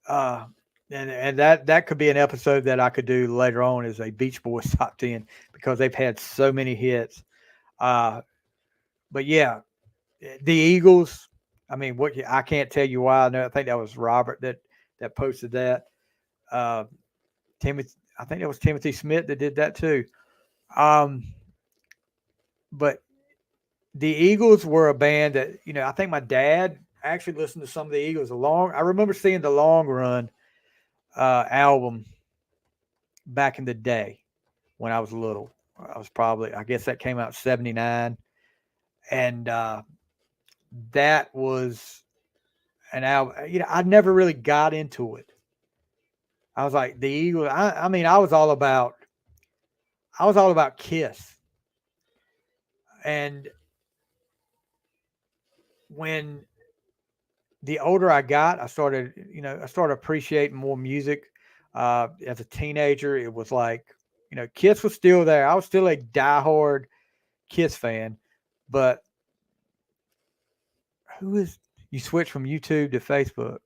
Uh, and that could be an episode that I could do later on as a Beach Boys top 10, because they've had so many hits. Uh, but yeah, the Eagles. I mean, I can't tell you why. I think that was Robert that posted that. Uh, Timothy, I think that was Timothy Smith that did that too. Um, but the Eagles were a band that, I think my dad actually listened to some of the Eagles. I remember seeing the Long Run album back in the day when I was little. I guess that came out 79. And that was an album. I never really got into it. I was like, the Eagles. I mean, I was all about Kiss. And when the older I got, I started appreciating more music. As a teenager, it was like, Kiss was still there. I was still a diehard Kiss fan, but who is you switch from YouTube to Facebook?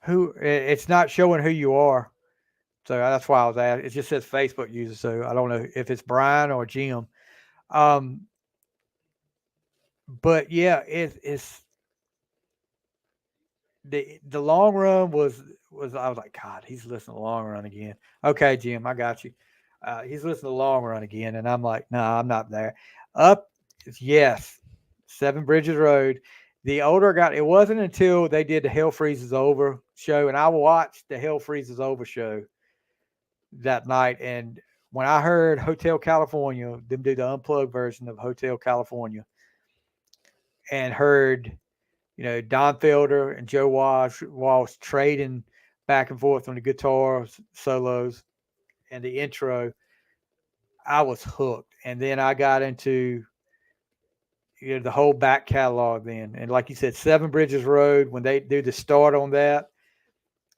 It's not showing who you are, so that's why I was asking. It just says Facebook user, so I don't know if it's Brian or Jim. Um, but yeah, it's the Long Run was I was like, God, he's listening to Long Run again. Okay, Jim, I got you. He's listening to Long Run again, and I'm like, no, I'm not there. Up, yes, Seven Bridges Road. The older I got, it wasn't until they did the Hell Freezes Over show, and I watched the Hell Freezes Over show that night. And when I heard Hotel California, them do the unplugged version of Hotel California, and heard Don Felder and Joe Walsh trading back and forth on the guitar solos and the intro, I was hooked. And then I got into the whole back catalog then. And like you said, Seven Bridges Road, when they do the start on that,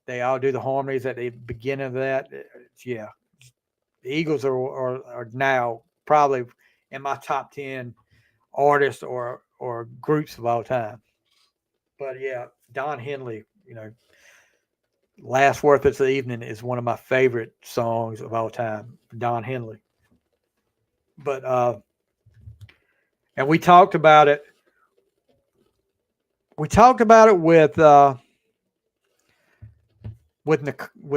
they all do the harmonies at the beginning of that. Yeah. The Eagles are now probably in my top 10 artists or groups of all time. But yeah, Don Henley, Last Worth of the Evening is one of my favorite songs of all time, Don Henley. But and we talked about it. We talked about it with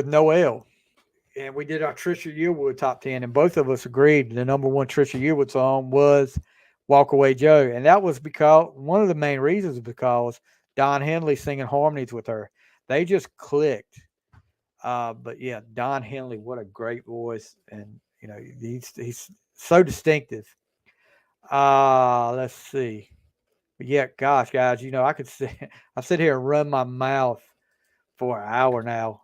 Noel, and we did our Trisha Yearwood top 10, and both of us agreed the number one Trisha Yearwood song was "Walk Away Joe," and that was because one of the main reasons because Don Henley singing harmonies with her, they just clicked. But yeah, Don Henley, what a great voice, and he's so distinctive. Let's see. But yeah, gosh, guys, I could sit, I sit here and run my mouth for an hour now,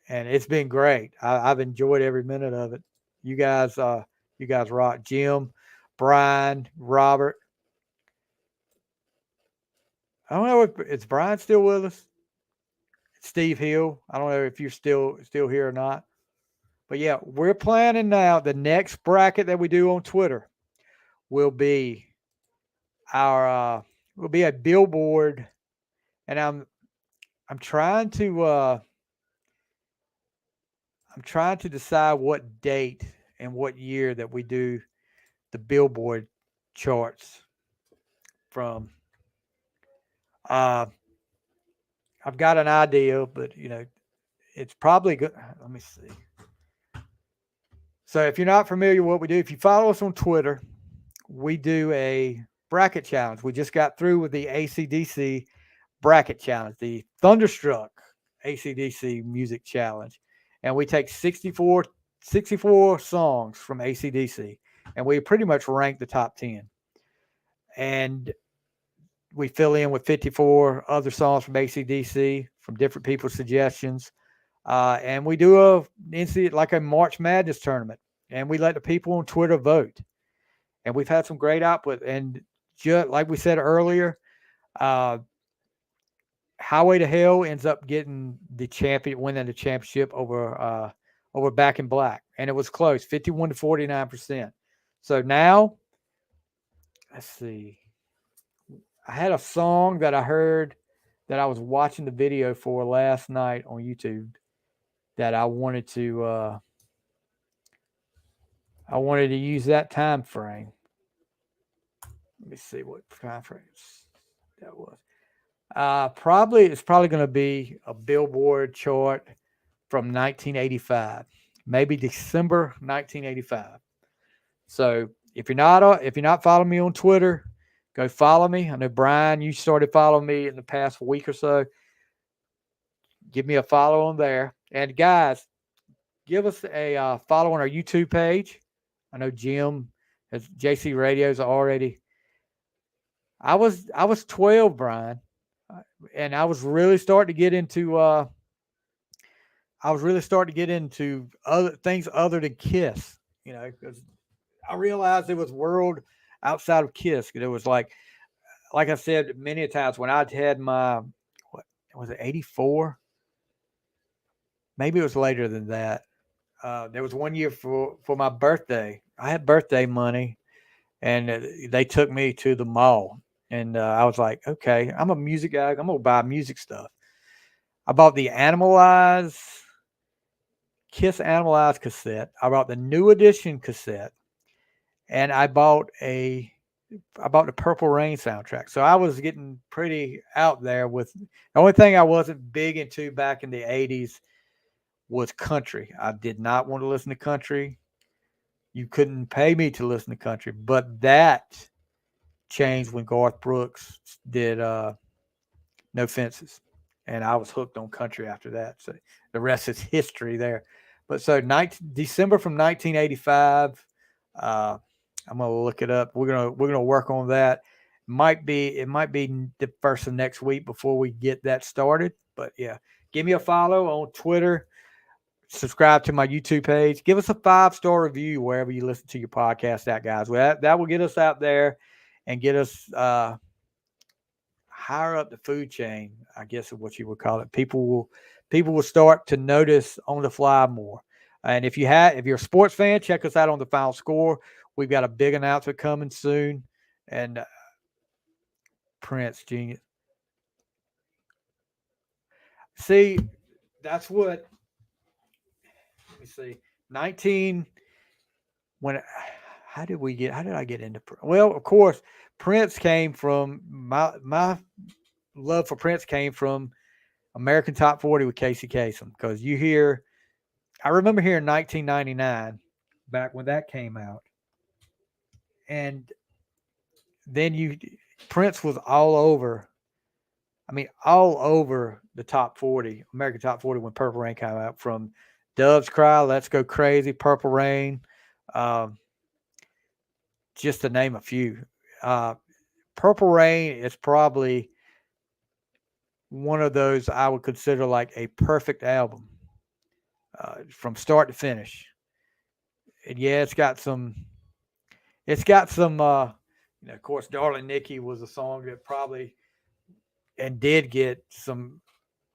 and it's been great. I've enjoyed every minute of it. You guys, you guys rock. Jim, Brian, Robert. I don't know if it's Brian still with us. Steve Hill. I don't know if you're still here or not. But yeah, we're planning now. The next bracket that we do on Twitter will be our will be a Billboard, and I'm trying to I'm trying to decide what date and what year that we do the Billboard charts from. Uh, I've got an idea, but it's probably good. Let me see. So if you're not familiar with what we do, if you follow us on Twitter, we do a bracket challenge. We just got through with the ACDC bracket challenge, the Thunderstruck ACDC music challenge. And we take 64 songs from ACDC and we pretty much rank the top 10. And we fill in with 54 other songs from ACDC from different people's suggestions. And we do like a March Madness tournament. And we let the people on Twitter vote. And we've had some great output. And just like we said earlier, Highway to Hell ends up getting winning the championship over Back in Black, and it was close, 51 to 49%. So now, let's see. I had a song that I heard that I was watching the video for last night on YouTube that I wanted to use that time frame. Let me see what time frames that was. It's probably going to be a Billboard chart from 1985, maybe December 1985. So if you're not following me on Twitter, go follow me. I know Brian, you started following me in the past week or so. Give me a follow on there, and guys, give us a follow on our YouTube page. I know Jim has JC Radios already. I was 12, Brian, and I was really starting to get into other things other than Kiss, because I realized there was world outside of Kiss. There was like I said many times when I had my, what was it, 84? Maybe it was later than that. There was one year for my birthday. I had birthday money, and they took me to the mall. And I was like, okay, I'm a music guy. I'm going to buy music stuff. I bought the Kiss Animalized cassette. I bought the New Edition cassette. And I bought the Purple Rain soundtrack. So I was getting pretty out there with the only thing I wasn't big into back in the 80s was country. I did not want to listen to country. You couldn't pay me to listen to country. But that changed when Garth Brooks did No Fences. And I was hooked on country after that. So the rest is history there. But so December from 1985, I'm gonna look it up. We're gonna work on that. It might be the first of next week before we get that started. But yeah, give me a follow on Twitter. Subscribe to my YouTube page. Give us a 5-star review wherever you listen to your podcast at, guys. Well, that will get us out there and get us higher up the food chain, I guess is what you would call it. People will start to notice on the fly more. And if you're a sports fan, check us out on the Final Score. We've got a big announcement coming soon. And Prince, genius. See, that's what. Let me see. 19. How did I get into? Well, of course, Prince came from my love for Prince came from American Top 40 with Casey Kasem, because I remember hearing 1999 back when that came out, and then Prince was all over. I mean, all over the top 40, American Top 40 when Purple Rain came out, from Doves Cry, Let's Go Crazy, Purple Rain, just to name a few. Purple Rain is probably one of those I would consider like a perfect album from start to finish. And yeah, it's got some, of course, Darling Nikki was a song that probably and did get some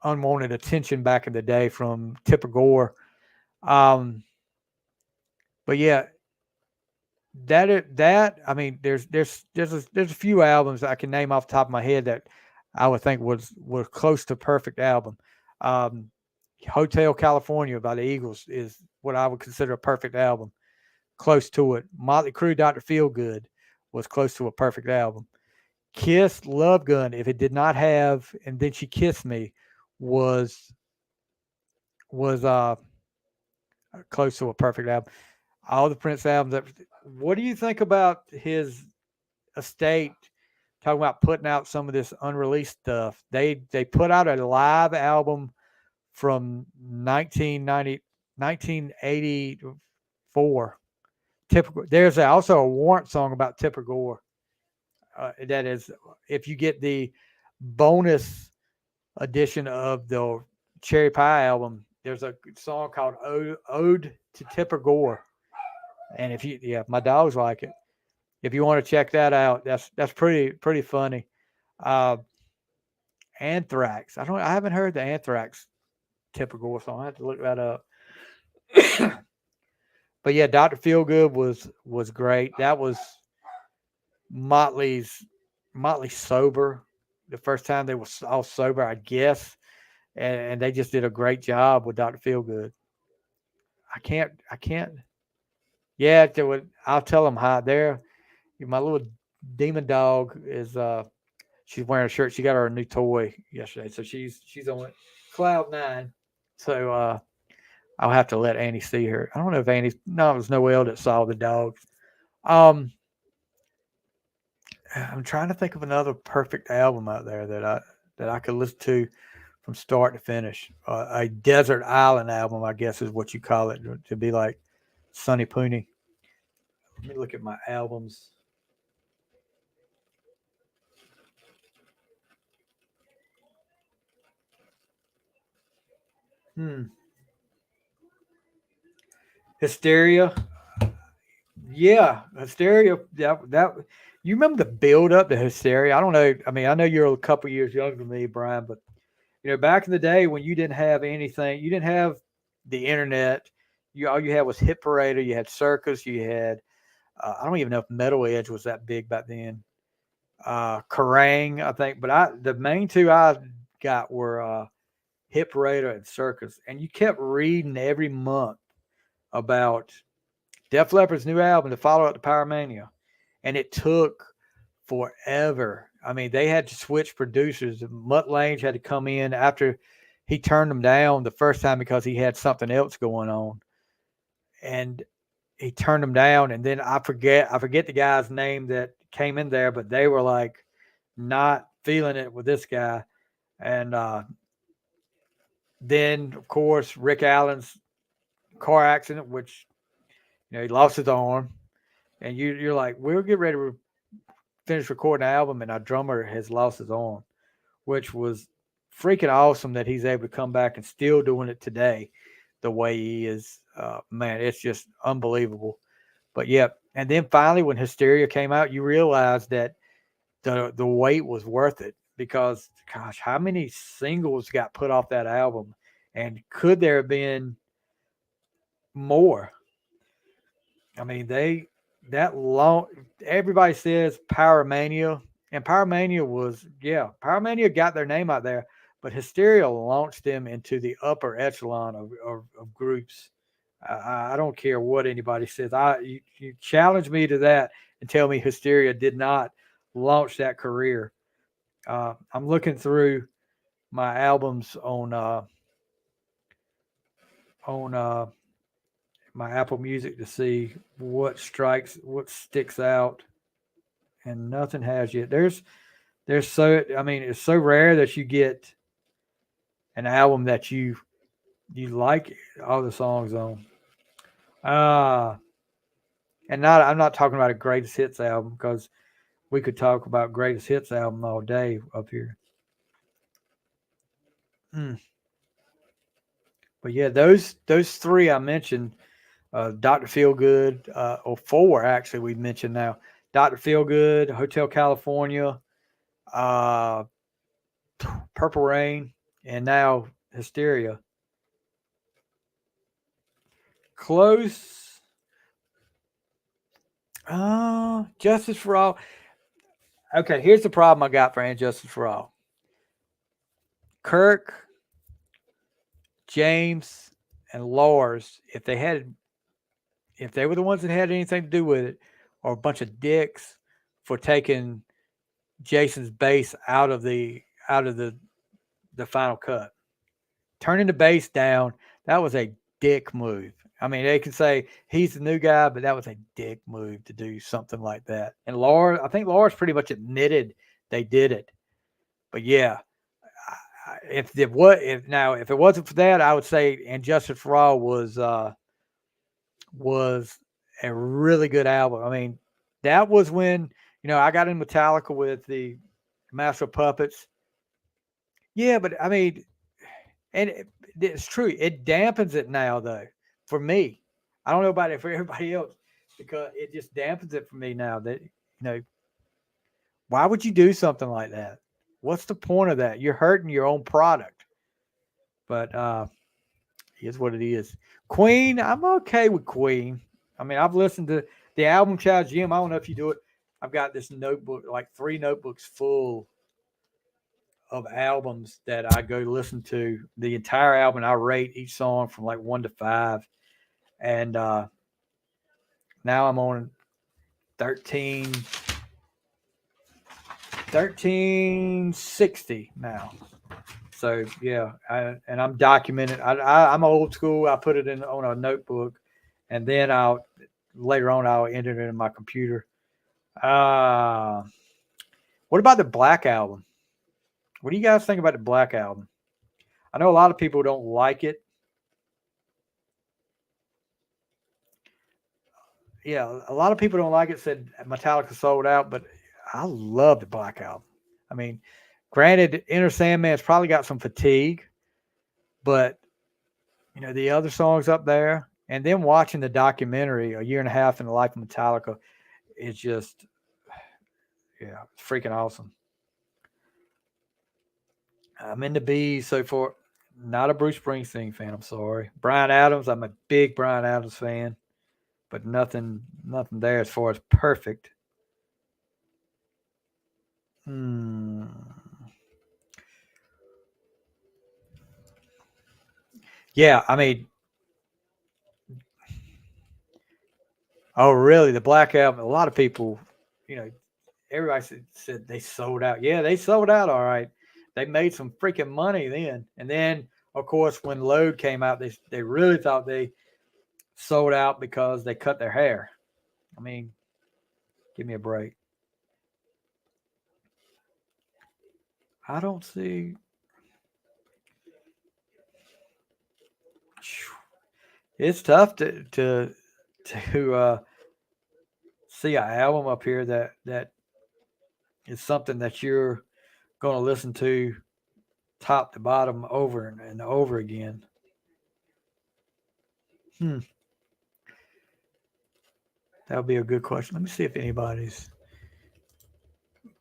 unwanted attention back in the day from Tipper Gore. Um, but yeah, that I mean, there's a few albums I can name off the top of my head that I would think was close to perfect album. Um, Hotel California by the Eagles is what I would consider a perfect album, close to it. Motley Crue, Dr. Feelgood was close to a perfect album. Kiss, Love Gun, if it did not have, and then she kissed me, was was close to a perfect album. All the Prince albums. What do you think about his estate? Talking about putting out some of this unreleased stuff. They put out a live album from 1984. Typical. There's also a Warrant song about Tipper Gore. That is, if you get the bonus edition of the Cherry Pie album, there's a song called Ode to Tipper Gore. And if you, yeah, my dogs like it. If you want to check that out, that's pretty funny. Uh, Anthrax. I haven't heard the Anthrax Tipper Gore song. I have to look that up. But yeah, Dr. Feelgood was great. That was Motley's sober. The first time they were all sober, I guess, and they just did a great job with Dr. Feelgood. I can't. Yeah, I'll tell them hi there. My little demon dog is she's wearing a shirt. She got her a new toy yesterday, so she's on cloud nine. So I'll have to let Annie see her. I don't know if Annie. No, it was Noelle that saw the dog. Um, I'm trying to think of another perfect album out there that I could listen to from start to finish. A desert island album, I guess, is what you call it, to be like Sonny Pooney. Let me look at my albums. Hmm. Hysteria. Yeah, Hysteria. That you remember the build up to Hysteria? I don't know. I mean, I know you're a couple years younger than me, Brian, but back in the day when you didn't have anything, you didn't have the internet. All you had was Hit Parader. You had Circus. You had I don't even know if Metal Edge was that big back then. Kerrang, I think, but the main two I got were Hit Parader and Circus, and you kept reading every month about Def Leppard's new album to follow up to Pyromania, and it took forever. I mean, they had to switch producers. Mutt Lange had to come in after he turned them down the first time because he had something else going on, and he turned them down. And then I forget the guy's name that came in there, but they were like not feeling it with this guy. And then, of course, Rick Allen's car accident, which he lost his arm, and you're like, we'll get ready to finish recording the album, and our drummer has lost his arm, which was freaking awesome that he's able to come back and still doing it today the way he is. Man, it's just unbelievable. But yeah, and then finally when Hysteria came out, you realized that the wait was worth it because gosh, how many singles got put off that album, and could there have been more? I mean, that long. Everybody says Pyromania, and Pyromania got their name out there, but Hysteria launched them into the upper echelon of groups. I don't care what anybody says. You challenge me to that and tell me Hysteria did not launch that career. I'm looking through my albums on my Apple Music to see what sticks out, and nothing has yet. There's so I mean it's so rare that you get an album that you like all the songs on. Uh and not I'm not talking about a greatest hits album because we could talk about greatest hits album all day up here. Mm. But yeah, those three I mentioned, Doctor Feelgood, or four actually we mentioned now. Doctor Feelgood, Hotel California, uh, Purple Rain, and now Hysteria. Close. Justice for All. Okay, here's the problem I got for And Justice for All. Kirk, James, and Lars, if they were the ones that had anything to do with it, are a bunch of dicks for taking Jason's bass out of the final cut. Turning the bass down, that was a dick move. I mean, they can say he's the new guy, but that was a dick move to do something like that. And I think Lars pretty much admitted they did it. But yeah, if it wasn't for that, I would say And Justice for All was a really good album. I mean, that was when I got in Metallica with the Master of Puppets. Yeah, but I mean, and it's true. It dampens it now, though. For me, I don't know about it for everybody else because it just dampens it for me now. That why would you do something like that? What's the point of that? You're hurting your own product. But here's what it is. Queen, I'm okay with Queen. I mean, I've listened to the album Child Jim. I don't know if you do it. I've got this notebook, like 3 notebooks full of albums that I go listen to the entire album. I rate each song from like 1 to 5. And now I'm on 13, 1360 now. So yeah, I'm documenting. I'm old school. I put it on a notebook, and then later on I'll enter it in my computer. What about the Black Album? What do you guys think about the Black Album? I know a lot of people don't like it. Yeah, a lot of people don't like it. Said Metallica sold out, but I love the Black Album. I mean, granted, Enter Sandman's probably got some fatigue, but the other songs up there, and then watching the documentary, A Year and a Half in the Life of Metallica, is just, yeah, it's freaking awesome. I'm in the Bees so far. Not a Bruce Springsteen fan. I'm sorry. Bryan Adams. I'm a big Bryan Adams fan, but nothing there as far as perfect. Hmm. Yeah, I mean, oh really? The Black Album. A lot of people, you know, everybody said they sold out. Yeah, they sold out. All right, they made some freaking money then. And then, of course, when Load came out, they really thought they sold out because they cut their hair. I mean, give me a break. I don't see. It's tough to see an album up here that is something that you're going to listen to top to bottom over and over again. Hmm, that would be a good question. Let me see if anybody's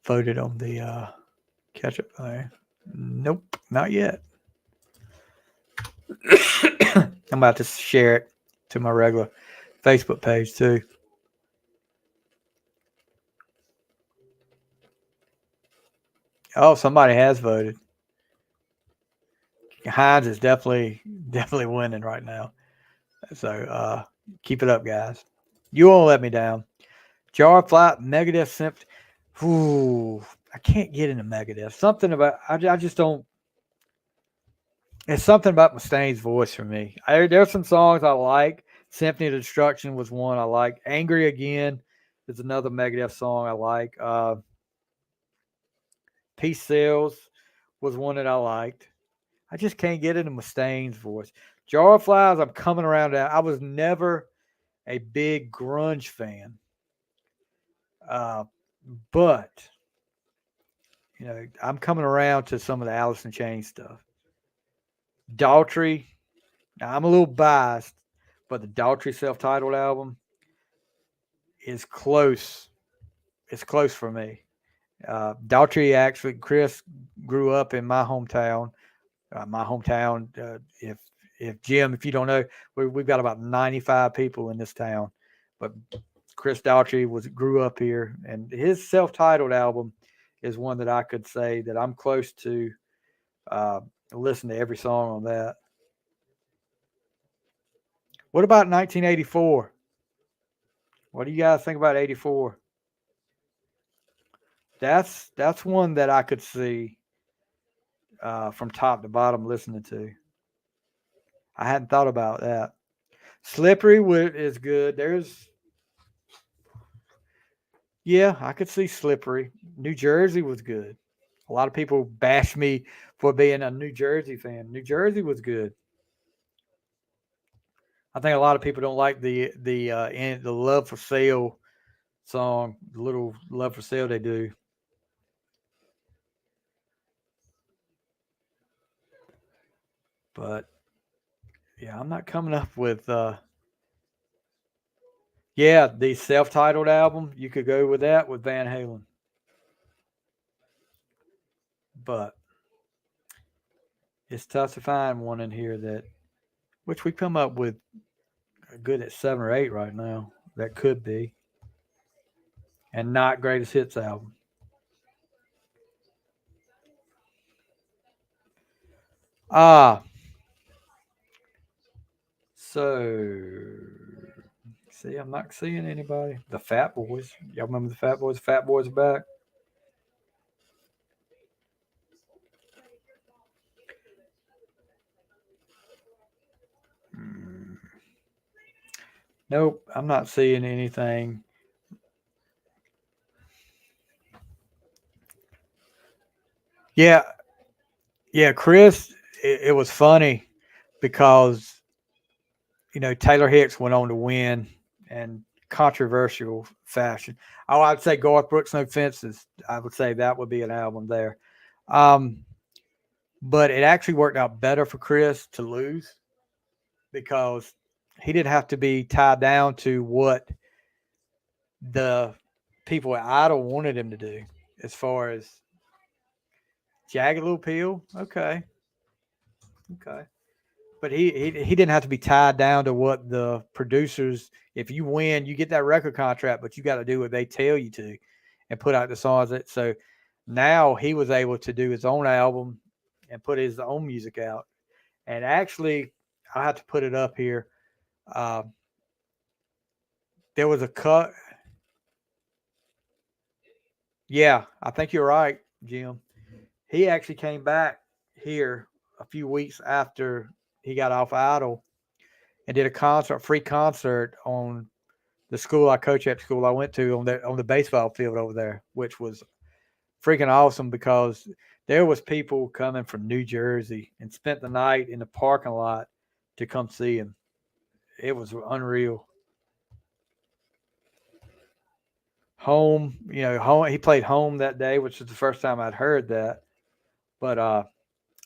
voted on the catch up there. Nope, not yet. I'm about to share it to my regular Facebook page too. Oh, somebody has voted. Hines is definitely winning right now. So keep it up, guys. You won't let me down. Jar Flat, Megadeth Symphony. Ooh, I can't get into Megadeth. Something about I just don't. It's something about Mustaine's voice for me. There's some songs I like. Symphony of Destruction was one I like. Angry Again is another Megadeth song I like. Peace Sales was one that I liked. I just can't get into Mustaine's voice. Jar of Flies, I'm coming around to that. I was never a big grunge fan. Uh, but I'm coming around to some of the Alice in Chains stuff. Daughtry. Now, I'm a little biased, but the Daughtry self-titled album is close. It's close for me. Daughtry actually, Chris grew up in my hometown my hometown. If Jim, if you don't know, we've got about 95 people in this town, but Chris Daughtry grew up here, and his self-titled album is one that I could say that I'm close to. Uh, Listen to every song on that. What about 1984? What do you guys think about 84? That's one that I could see from top to bottom listening to. I hadn't thought about that. Slippery is good. Yeah, I could see Slippery. New Jersey was good. A lot of people bash me for being a New Jersey fan. New Jersey was good. I think a lot of people don't like the Love for Sale song, the little Love for Sale they do. But yeah, I'm not coming up with yeah, the self-titled album. You could go with that with Van Halen. But it's tough to find one in here that which we come up with good at 7 or 8 right now. That could be. And not greatest hits album. Ah, so see, I'm not seeing anybody. The Fat Boys. Y'all remember the Fat Boys? Fat Boys are back. Hmm. Nope, I'm not seeing anything. Yeah, yeah, Chris. It was funny because Taylor Hicks went on to win and controversial fashion. Oh, I'd say Garth Brooks, No Fences. I would say that would be an album there. Um, but it actually worked out better for Chris to lose because he didn't have to be tied down to what the people at Idol wanted him to do as far as Jagged Little Pill. Okay. Okay. But he didn't have to be tied down to what the producers. If you win, you get that record contract, but you got to do what they tell you to, and put out the songs. So now he was able to do his own album and put his own music out. And actually, I have to put it up here. Uh, there was a cut. Yeah, I think you're right, Jim. He actually came back here a few weeks after he got off Idol and did a concert, free concert on the school I coach at, the school I went to on the baseball field over there, which was freaking awesome because there was people coming from New Jersey and spent the night in the parking lot to come see him. It was unreal. Home, home. He played home that day, which is the first time I'd heard that. But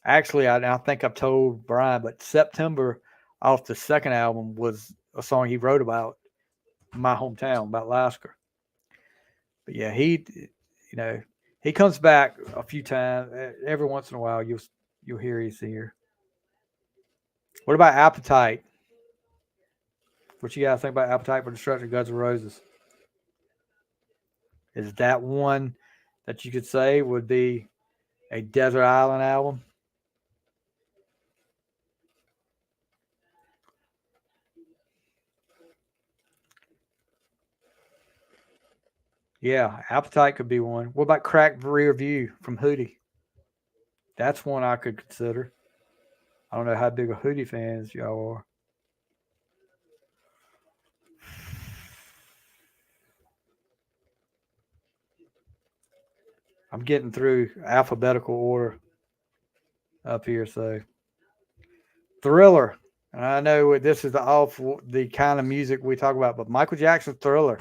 actually, I think I've told Brian, but September off the second album was a song he wrote about my hometown, about Lasker. But yeah, you know, he comes back a few times. Every once in a while, you'll hear he's here. What about Appetite? What you guys think about Appetite for Destruction, Guns N' Roses? Is that one that you could say would be a desert island album? Yeah, Appetite could be one. What about Cracked Rear View from Hootie? That's one I could consider. I don't know how big a Hootie fans y'all are. I'm getting through alphabetical order up here, so Thriller. And I know this is the kind of music we talk about, but Michael Jackson's Thriller.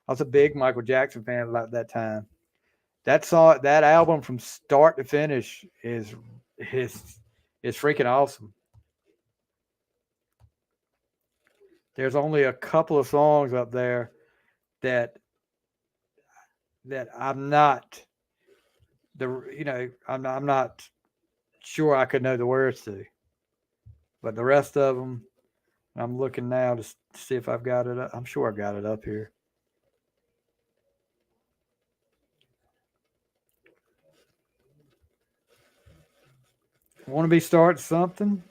I was a big Michael Jackson fan about that time. That album from start to finish is is freaking awesome. There's only a couple of songs up there that I'm not I'm not sure I could know the words to. But the rest of them, I'm looking now to see if I've got it up. I'm sure I got it up here. Want to be start something?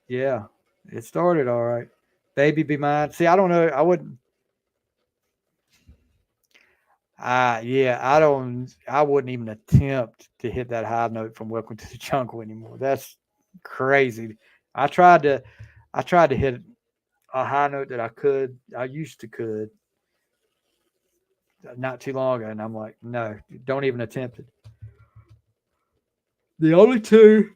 Yeah, it started all right. Baby Be Mine. See, I don't know. I wouldn't. Yeah, I don't. I wouldn't even attempt to hit that high note from Welcome to the Jungle anymore. That's crazy. I tried to. I tried to hit a high note that I could. I used to could not too long ago, and I'm like, no, don't even attempt it. The only two.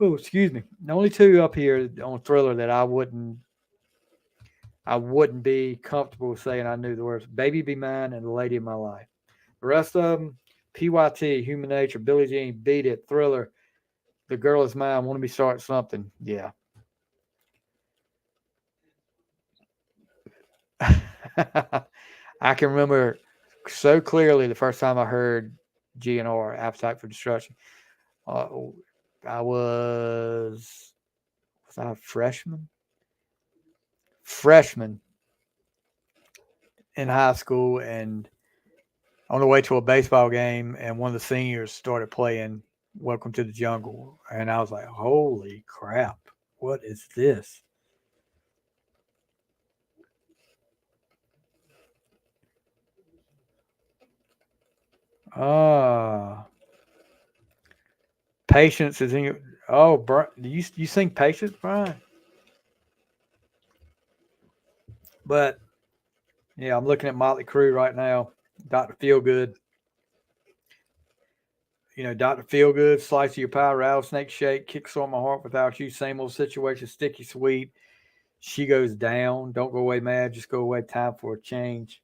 Oh, excuse me. The only two up here on Thriller that I wouldn't be comfortable saying I knew the words. Baby Be Mine and The Lady of My Life. The rest of them, PYT, Human Nature, Billie Jean, Beat It, Thriller, The Girl Is Mine, Want to Be Start Something. Yeah. I can remember so clearly the first time I heard GNR, Appetite for Destruction. Uh, I was I a freshman? Freshman in high school and on the way to a baseball game, and one of the seniors started playing Welcome to the Jungle. And I was like, holy crap, what is this? Ah, Patience is in your. Oh, do you sing Patience, Brian? But yeah, I'm looking at Motley Crue right now. Dr. Feelgood. Dr. Feelgood, Slice of Your Pie, Rattlesnake Shake, Kicks on My Heart Without You, Same Old Situation, Sticky Sweet, She Goes Down, Don't Go Away Mad, Just Go Away, Time for a Change.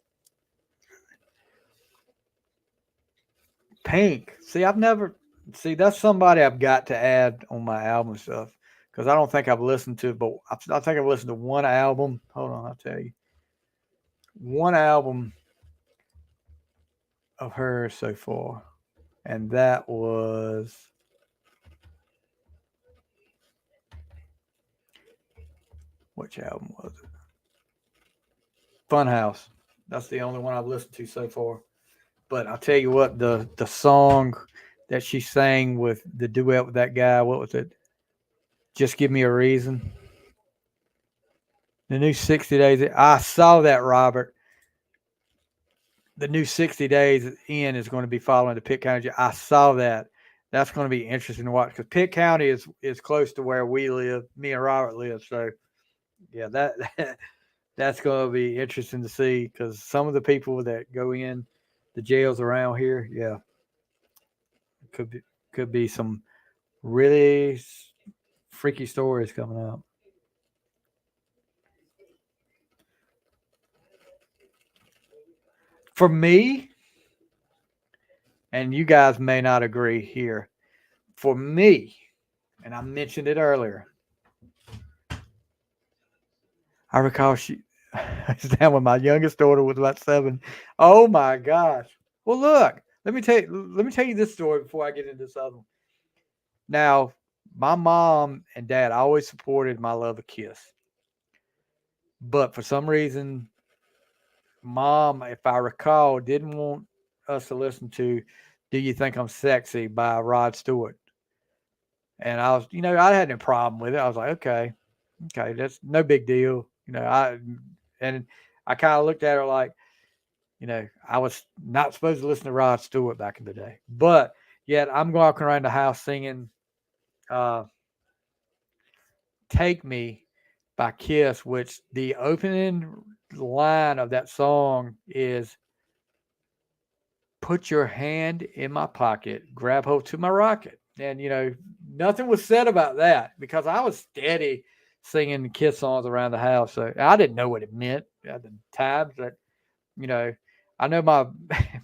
Pink. See, I've never. See, that's somebody I've got to add on my album stuff because I don't think I've listened to, but I think I've listened to one album. Hold on, I'll tell you. One album of hers so far, and that was which album was it? Funhouse. That's the only one I've listened to so far. But I'll tell you what, the song that she sang with the duet with that guy, what was it? Just Give Me a Reason. The new 60 Days. I saw that, Robert. The new 60 Days in is going to be following the Pitt County. I saw that. That's going to be interesting to watch because Pitt County is close to where we live. Me and Robert live. So, yeah, that's going to be interesting to see because some of the people that go in the jails around here, yeah, could be some really freaky stories coming out. For me, and you guys may not agree here, for me, and I mentioned it earlier, I recall I was down when my youngest daughter was about 7. Oh my gosh! Well, look, let me tell you this story before I get into this other one. Now, my mom and dad always supported my love of Kiss, but for some reason, mom, if I recall, didn't want us to listen to "Do You Think I'm Sexy" by Rod Stewart. And I had no problem with it. I was like, okay, okay, that's no big deal. And I kind of looked at her like, I was not supposed to listen to Rod Stewart back in the day, but yet I'm walking around the house singing uh, "Take Me" by Kiss, which the opening line of that song is "Put your hand in my pocket, grab hold to my rocket." And nothing was said about that because I was steady singing Kiss songs around the house. So I didn't know what it meant at the time. But you know, I know my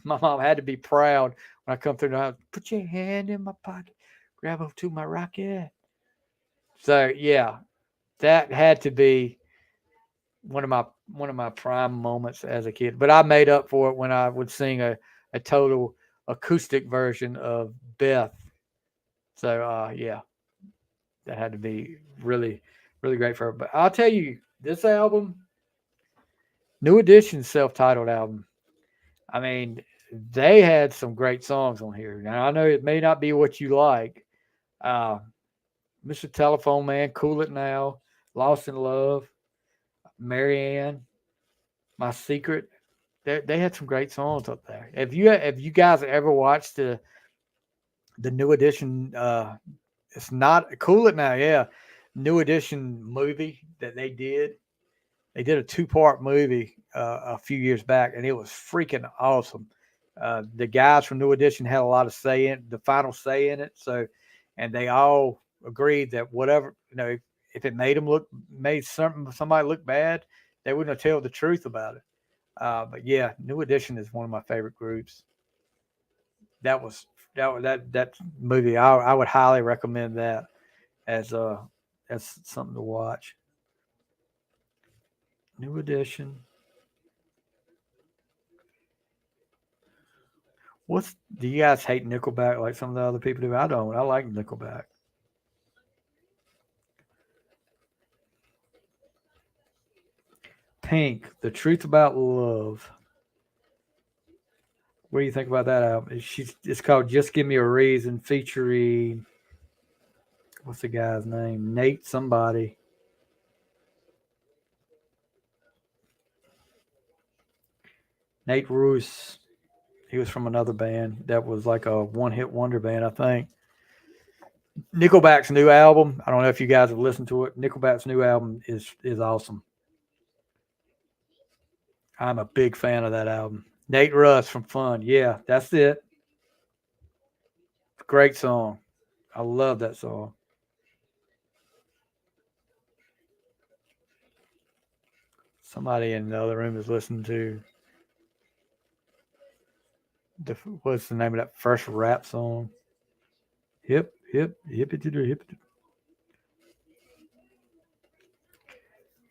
my mom had to be proud when I come through the house. Put your hand in my pocket, grab hold to my rocket. So yeah, that had to be one of my prime moments as a kid. But I made up for it when I would sing a total acoustic version of Beth So yeah, that had to be really, really great for her. But I'll tell you, this album, New Edition's self-titled album. I mean, they had some great songs on here. Now I know it may not be what you like. Uh, Mr. Telephone Man, Cool It Now, Lost in Love, Marianne, My Secret. They had some great songs up there. If you guys ever watched the New Edition, it's not Cool It Now, yeah, New Edition movie that they did. They did a two-part movie a few years back, and it was freaking awesome. The guys from New Edition had a lot of say in the final say in it, so and they all agreed that whatever if it made somebody look bad, they wouldn't tell the truth about it. But yeah, New Edition is one of my favorite groups. That was that movie. I would highly recommend that as uh as something to watch. New Edition. What's do you guys hate Nickelback like some of the other people do? I don't. I like Nickelback. Pink, The Truth About Love. What do you think about that album? It's called Just Give Me a Reason, featuring what's the guy's name? Nate somebody. Nate Ruess. He was from another band that was like a one-hit wonder band, I think. Nickelback's new album. I don't know if you guys have listened to it. Nickelback's new album is awesome. I'm a big fan of that album. Nate Russ from Fun. Yeah, that's it. Great song. I love that song. Somebody in the other room is listening to the what's the name of that first rap song? Hip hip hip it hip.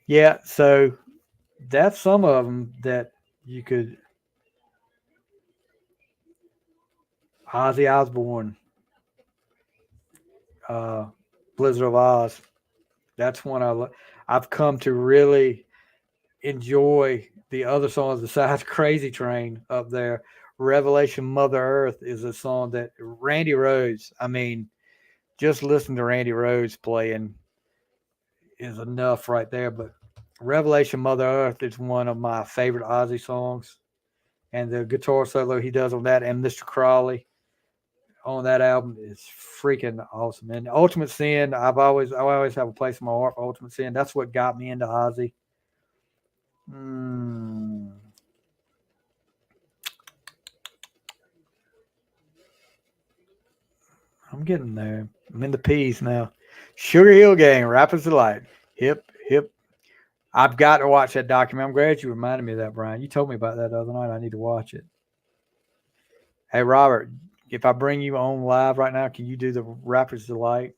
Yeah, so that's some of them that you could. Ozzy Osbourne, uh, Blizzard of Oz. That's one I've come to really enjoy the other songs besides Crazy Train up there. Revelation Mother Earth is a song that Randy Rhodes, I mean, just listen to Randy Rhodes playing is enough right there. But Revelation Mother Earth is one of my favorite Ozzy songs. And the guitar solo he does on that and Mr. Crawley on that album is freaking awesome. And Ultimate Sin, I always have a place in my heart for Ultimate Sin. That's what got me into Ozzy. Mm, I'm getting there. I'm in the P's now. Sugar Hill Gang, Rappers Delight. Hip, hip. I've got to watch that document. I'm glad you reminded me of that, Brian. You told me about that the other night. I need to watch it. Hey, Robert, if I bring you on live right now, can you do the Rappers Delight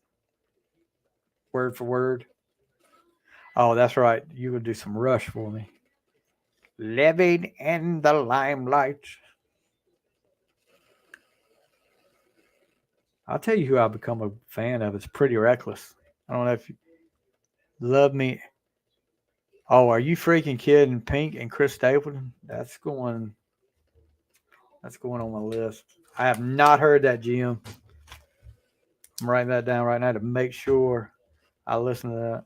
word for word? Oh, that's right. You would do some Rush for me. Living in the limelight. I'll tell you who I've become a fan of. It's Pretty Reckless. I don't know if you love me. Oh, are you freaking kidding? Pink and Chris Stapleton. That's going on my list. I have not heard that, Jim. I'm writing that down right now to make sure I listen to that.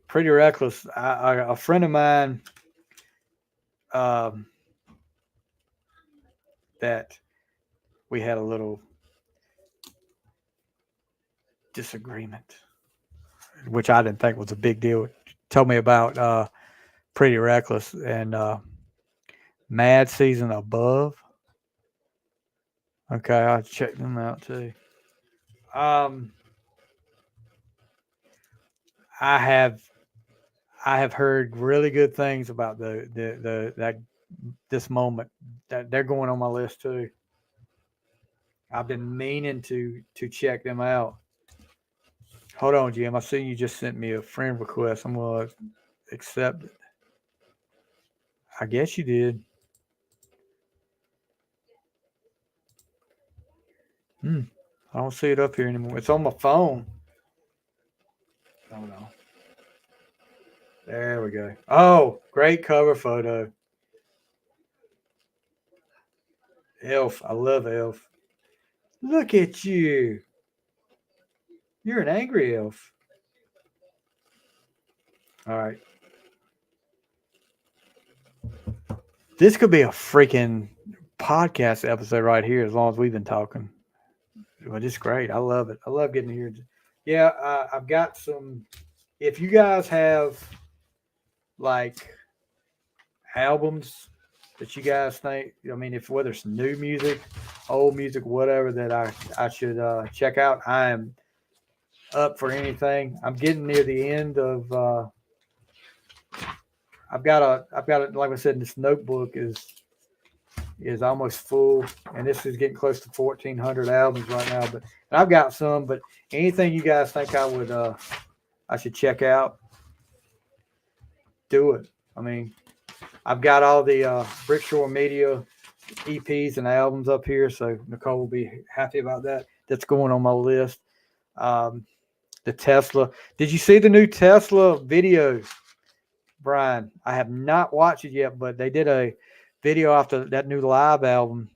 Pretty Reckless. A friend of mine um, that we had a little disagreement, which I didn't think was a big deal. Told me about Pretty Reckless and Mad Season Above. Okay, I'll check them out too. Um, I have I have heard really good things about the that this moment that they're going on my list too. I've been meaning to check them out. Hold on, Jim. I see you just sent me a friend request. I'm gonna accept it. I guess you did. I don't see it up here anymore. It's on my phone. Hold on. There we go. Oh, great cover photo. Elf. I love Elf. Look at you. You're an angry elf. All right. This could be a freaking podcast episode right here as long as we've been talking. But it's great. I love it. I love getting here. Yeah, I've got some. If you guys have like albums that you guys think, I mean, if whether it's new music, old music, whatever that I should check out, I am up for anything. I'm getting near the end of. I've got a like I said, this notebook is almost full, and this is getting close to 1,400 albums right now. But I've got some. But anything you guys think I should check out, do it. I mean, I've got all the Brickshore Media EPs and albums up here, so Nicole will be happy about that. That's going on my list. The Tesla. Did you see the new Tesla video, Brian? I have not watched it yet, but they did a video after that new live album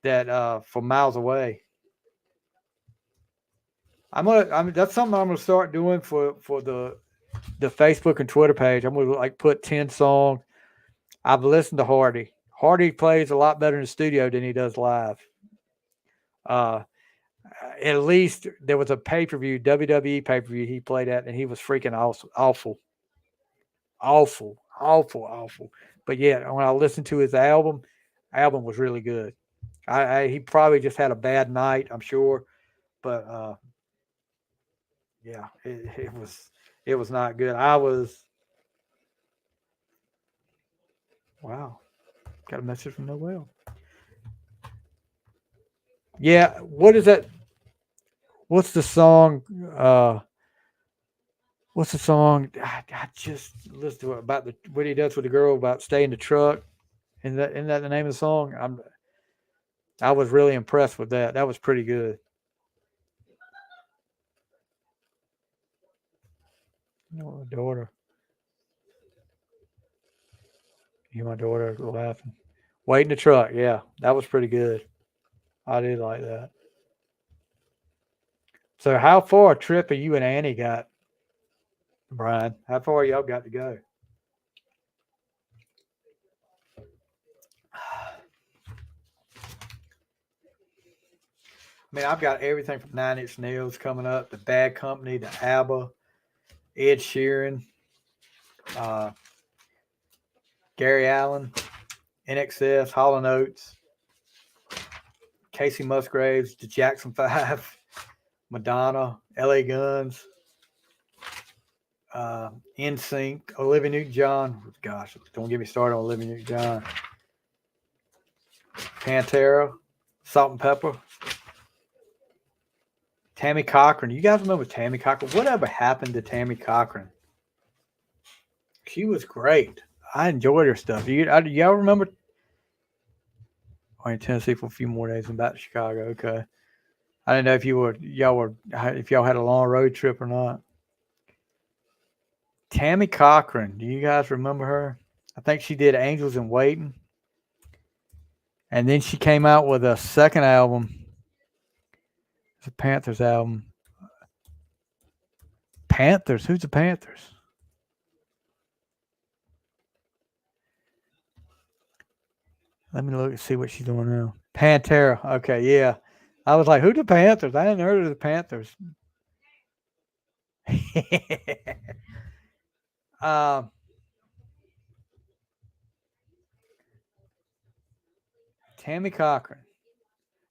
that from Miles Away. That's something I'm gonna start doing for the Facebook and Twitter page. I'm gonna like put 10 songs. I've listened to Hardy. Hardy plays a lot better in the studio than he does live. At least there was a pay-per-view, WWE pay-per-view he played at, and he was freaking awful. But yeah, when I listened to his album was really good. He probably just had a bad night, I'm sure, but yeah, it was not good. Wow, got a message from Noel. Yeah, what is that? What's the song? What's the song? I just listened to it about what he does with the girl about stay in the truck. Isn't that the name of the song? I was really impressed with that. That was pretty good. Oh, daughter, my daughter laughing. Wait in the truck. Yeah, that was pretty good. I did like that. So, how far a trip have you and Annie got, Brian? How far y'all got to go? I mean, I've got everything from Nine Inch Nails coming up, the Bad Company, the ABBA, Ed Sheeran, uh, Gary Allen, NXS, Hall and Oates, Casey Musgraves, the Jackson 5, Madonna, LA Guns, NSYNC, Olivia Newton-John. Gosh, don't get me started on Olivia Newton-John. Pantera, Salt and Pepper, Tammy Cochran. You guys remember Tammy Cochran? Whatever happened to Tammy Cochran? She was great. I enjoyed her stuff. Y'all remember? I'm in Tennessee for a few more days and back to Chicago. Okay. I didn't know if if y'all had a long road trip or not. Tammy Cochran. Do you guys remember her? I think she did Angels in Waiting. And then she came out with a second album. It's a Panthers album. Panthers? Who's the Panthers? Let me look and see what she's doing now. Pantera. Okay, yeah. I was like, who the Panthers? I hadn't heard of the Panthers. um, Tammy Cochran.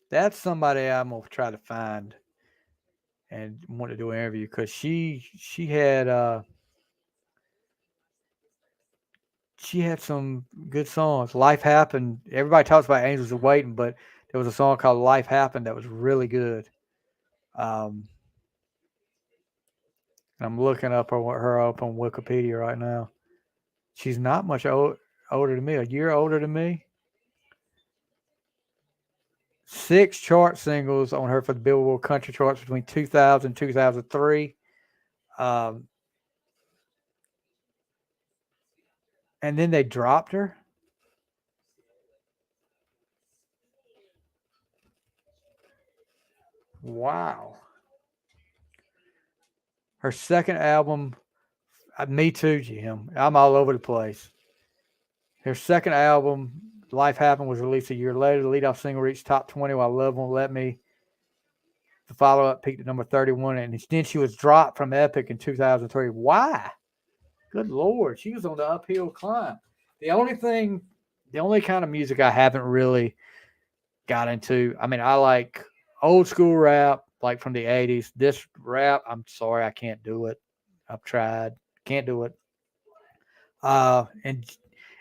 That's somebody I'm gonna try to find and want to do an interview because she had some good songs. Life Happened. Everybody talks about Angels of Waiting, but there was a song called Life Happened that was really good. Um, I'm looking up her up on Wikipedia right now. She's not much old. older than me, a year older than me. 6 chart singles on her for the Billboard Country charts between 2000 and 2003. Um, and then they dropped her. Wow. Her second album, me too, Jim. I'm all over the place. Her second album, Life Happened, was released a year later. The leadoff single reached top 20 while Love Won't Let Me. The follow up peaked at number 31, and then she was dropped from Epic in 2003. Why? Good Lord. She was on the uphill climb. The only kind of music I haven't really got into, I mean, I like old school rap, like from the 80s. This rap, I'm sorry, I can't do it. I've tried. Can't do it. And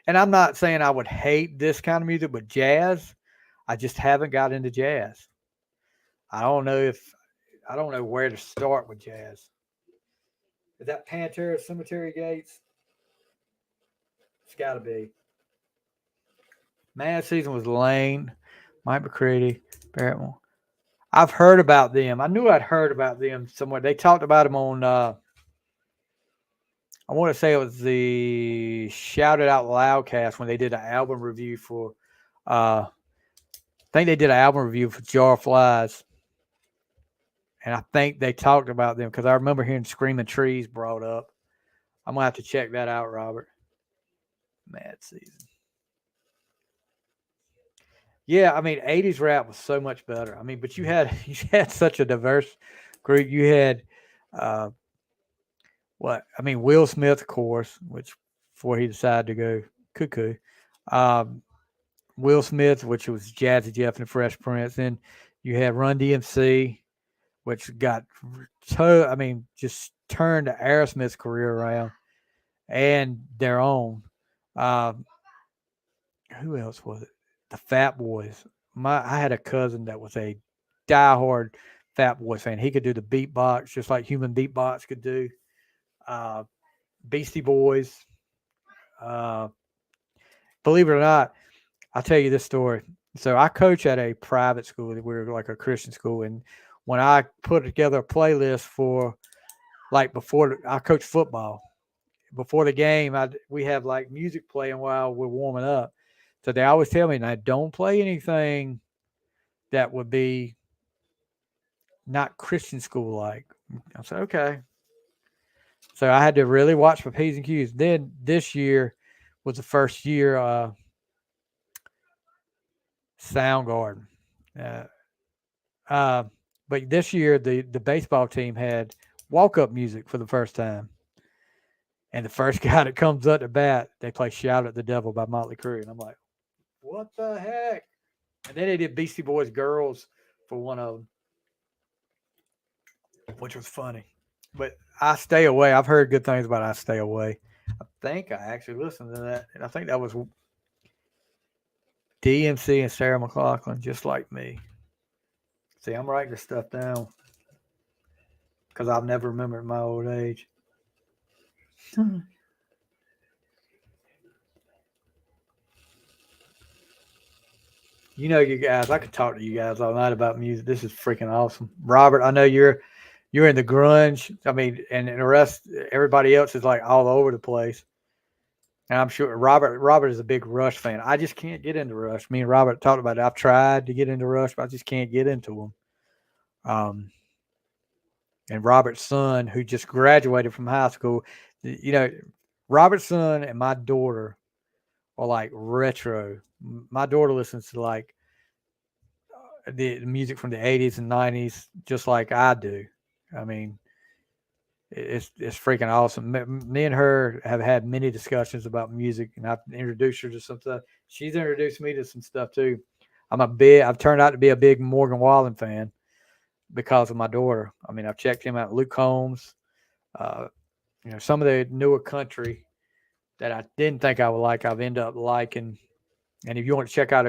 I'm not saying I would hate this kind of music, but jazz, I just haven't got into jazz. I don't know where to start with jazz. Is that Pantera Cemetery Gates? It's got to be. Mad Season was Lane, Mike McCready, Barrett. I've heard about them. I knew I'd heard about them somewhere. They talked about them on. I want to say it was the Shout It Out Loudcast when they did an album review for. I think they did an album review for Jar of Flies, and I think they talked about them because I remember hearing Screaming Trees brought up. I'm gonna have to check that out, Robert. Mad Season. Yeah, I mean, '80s rap was so much better. I mean, but you had such a diverse group. You had what? I mean, Will Smith, of course, which before he decided to go cuckoo. Um, Will Smith, which was Jazzy Jeff and the Fresh Prince. Then you had Run DMC, which got just turned Aerosmith's career around and their own. Um, who else was it? The Fat Boys. I had a cousin that was a diehard Fat Boy fan. He could do the beatbox just like human beatbox could do. Uh, Beastie Boys. Uh, believe it or not, I'll tell you this story. So I coach at a private school. We were like a Christian school, and when I put together a playlist for like I coach football. Before the game, we have like music playing while we're warming up. So they always tell me, now don't play anything that would be not Christian school like. I said, okay. So I had to really watch my P's and Q's. Then this year was the first year Soundgarden. Uh, uh, but this year the baseball team had walk up music for the first time. And the first guy that comes up to bat, they play Shout at the Devil by Motley Crue. And I'm like, what the heck? And then they did Beastie Boys Girls for one of them, which was funny. But I Stay Away. I've heard good things about I Stay Away. I think I actually listened to that. And I think that was DMC and Sarah McLachlan, Just Like Me. See, I'm writing this stuff down because I've never remembered my old age. You know, you guys, I could talk to you guys all night about music. This is freaking awesome. Robert, I know you're in the grunge. I mean, and the rest, everybody else is like all over the place. And I'm sure Robert is a big Rush fan. I just can't get into Rush. Me and Robert talked about it. I've tried to get into Rush, but I just can't get into them. And Robert's son, who just graduated from high school, you know, Robert's son and my daughter are like retro. My daughter listens to like the music from the 80s and 90s just like I do. I mean, it's freaking awesome. Me and her have had many discussions about music, and I've introduced her to some stuff. She's introduced me to some stuff too. I've turned out to be a big Morgan Wallen fan because of my daughter. I mean, I've checked him out, Luke Combs, some of the newer country that I didn't think I would like, I've ended up liking. And if you want to check out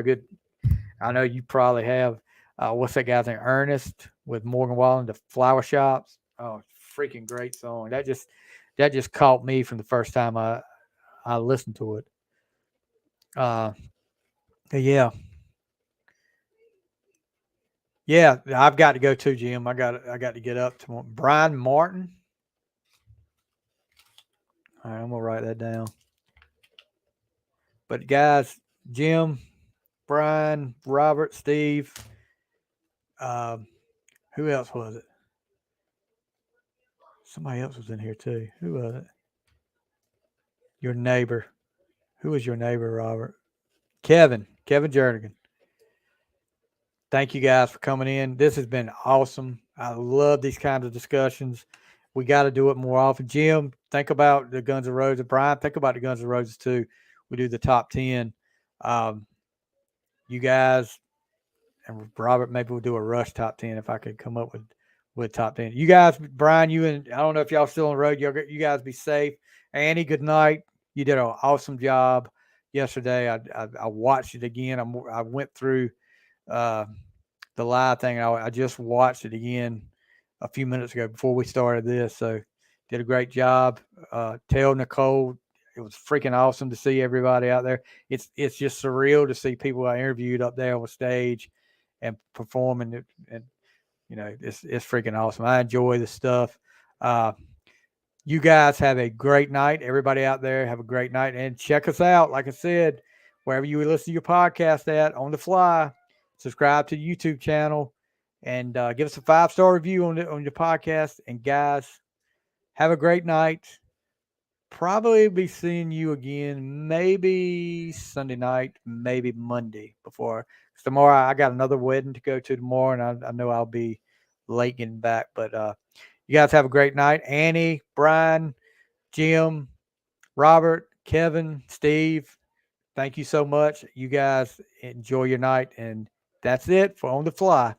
I know you probably have, what's that guy's name? Ernest with Morgan Wallen, The Flower Shops. Oh, freaking great song. That just caught me from the first time I listened to it. Yeah. Yeah, I've got to go too, Jim. I got to get up tomorrow. Brian Martin. All right, I'm gonna write that down. But guys, Jim, Brian, Robert, Steve, um, who else was it? Somebody else was in here too. Who was it? Your neighbor. Who was your neighbor, Robert? Kevin Jernigan. Thank you guys for coming in. This has been awesome. I love these kinds of discussions. We got to do it more often. Jim, think about the Guns N' Roses. Brian, think about the Guns N' Roses too. We do the top 10. Um, you guys and Robert, maybe we'll do a Rush top 10 if I could come up with top 10. You guys, Brian, you and I don't know if y'all still on the road. You guys be safe. Annie, good night. You did an awesome job yesterday. I watched it again. I went through uh, the live thing. I just watched it again a few minutes ago before we started this. So did a great job. Tell Nicole it was freaking awesome to see everybody out there. It's just surreal to see people I interviewed up there on stage and performing it, and it's freaking awesome. I enjoy this stuff. Uh, you guys have a great night. Everybody out there have a great night, and check us out. Like I said, wherever you listen to your podcast at, on the fly, subscribe to the YouTube channel, and give us a 5-star review on your podcast. And guys, have a great night. Probably be seeing you again, maybe Sunday night, maybe Monday before. 'Cause tomorrow I got another wedding to go to tomorrow, and I know I'll be late getting back. But you guys have a great night. Annie, Brian, Jim, Robert, Kevin, Steve, thank you so much. You guys enjoy your night. And that's it for On the Fly.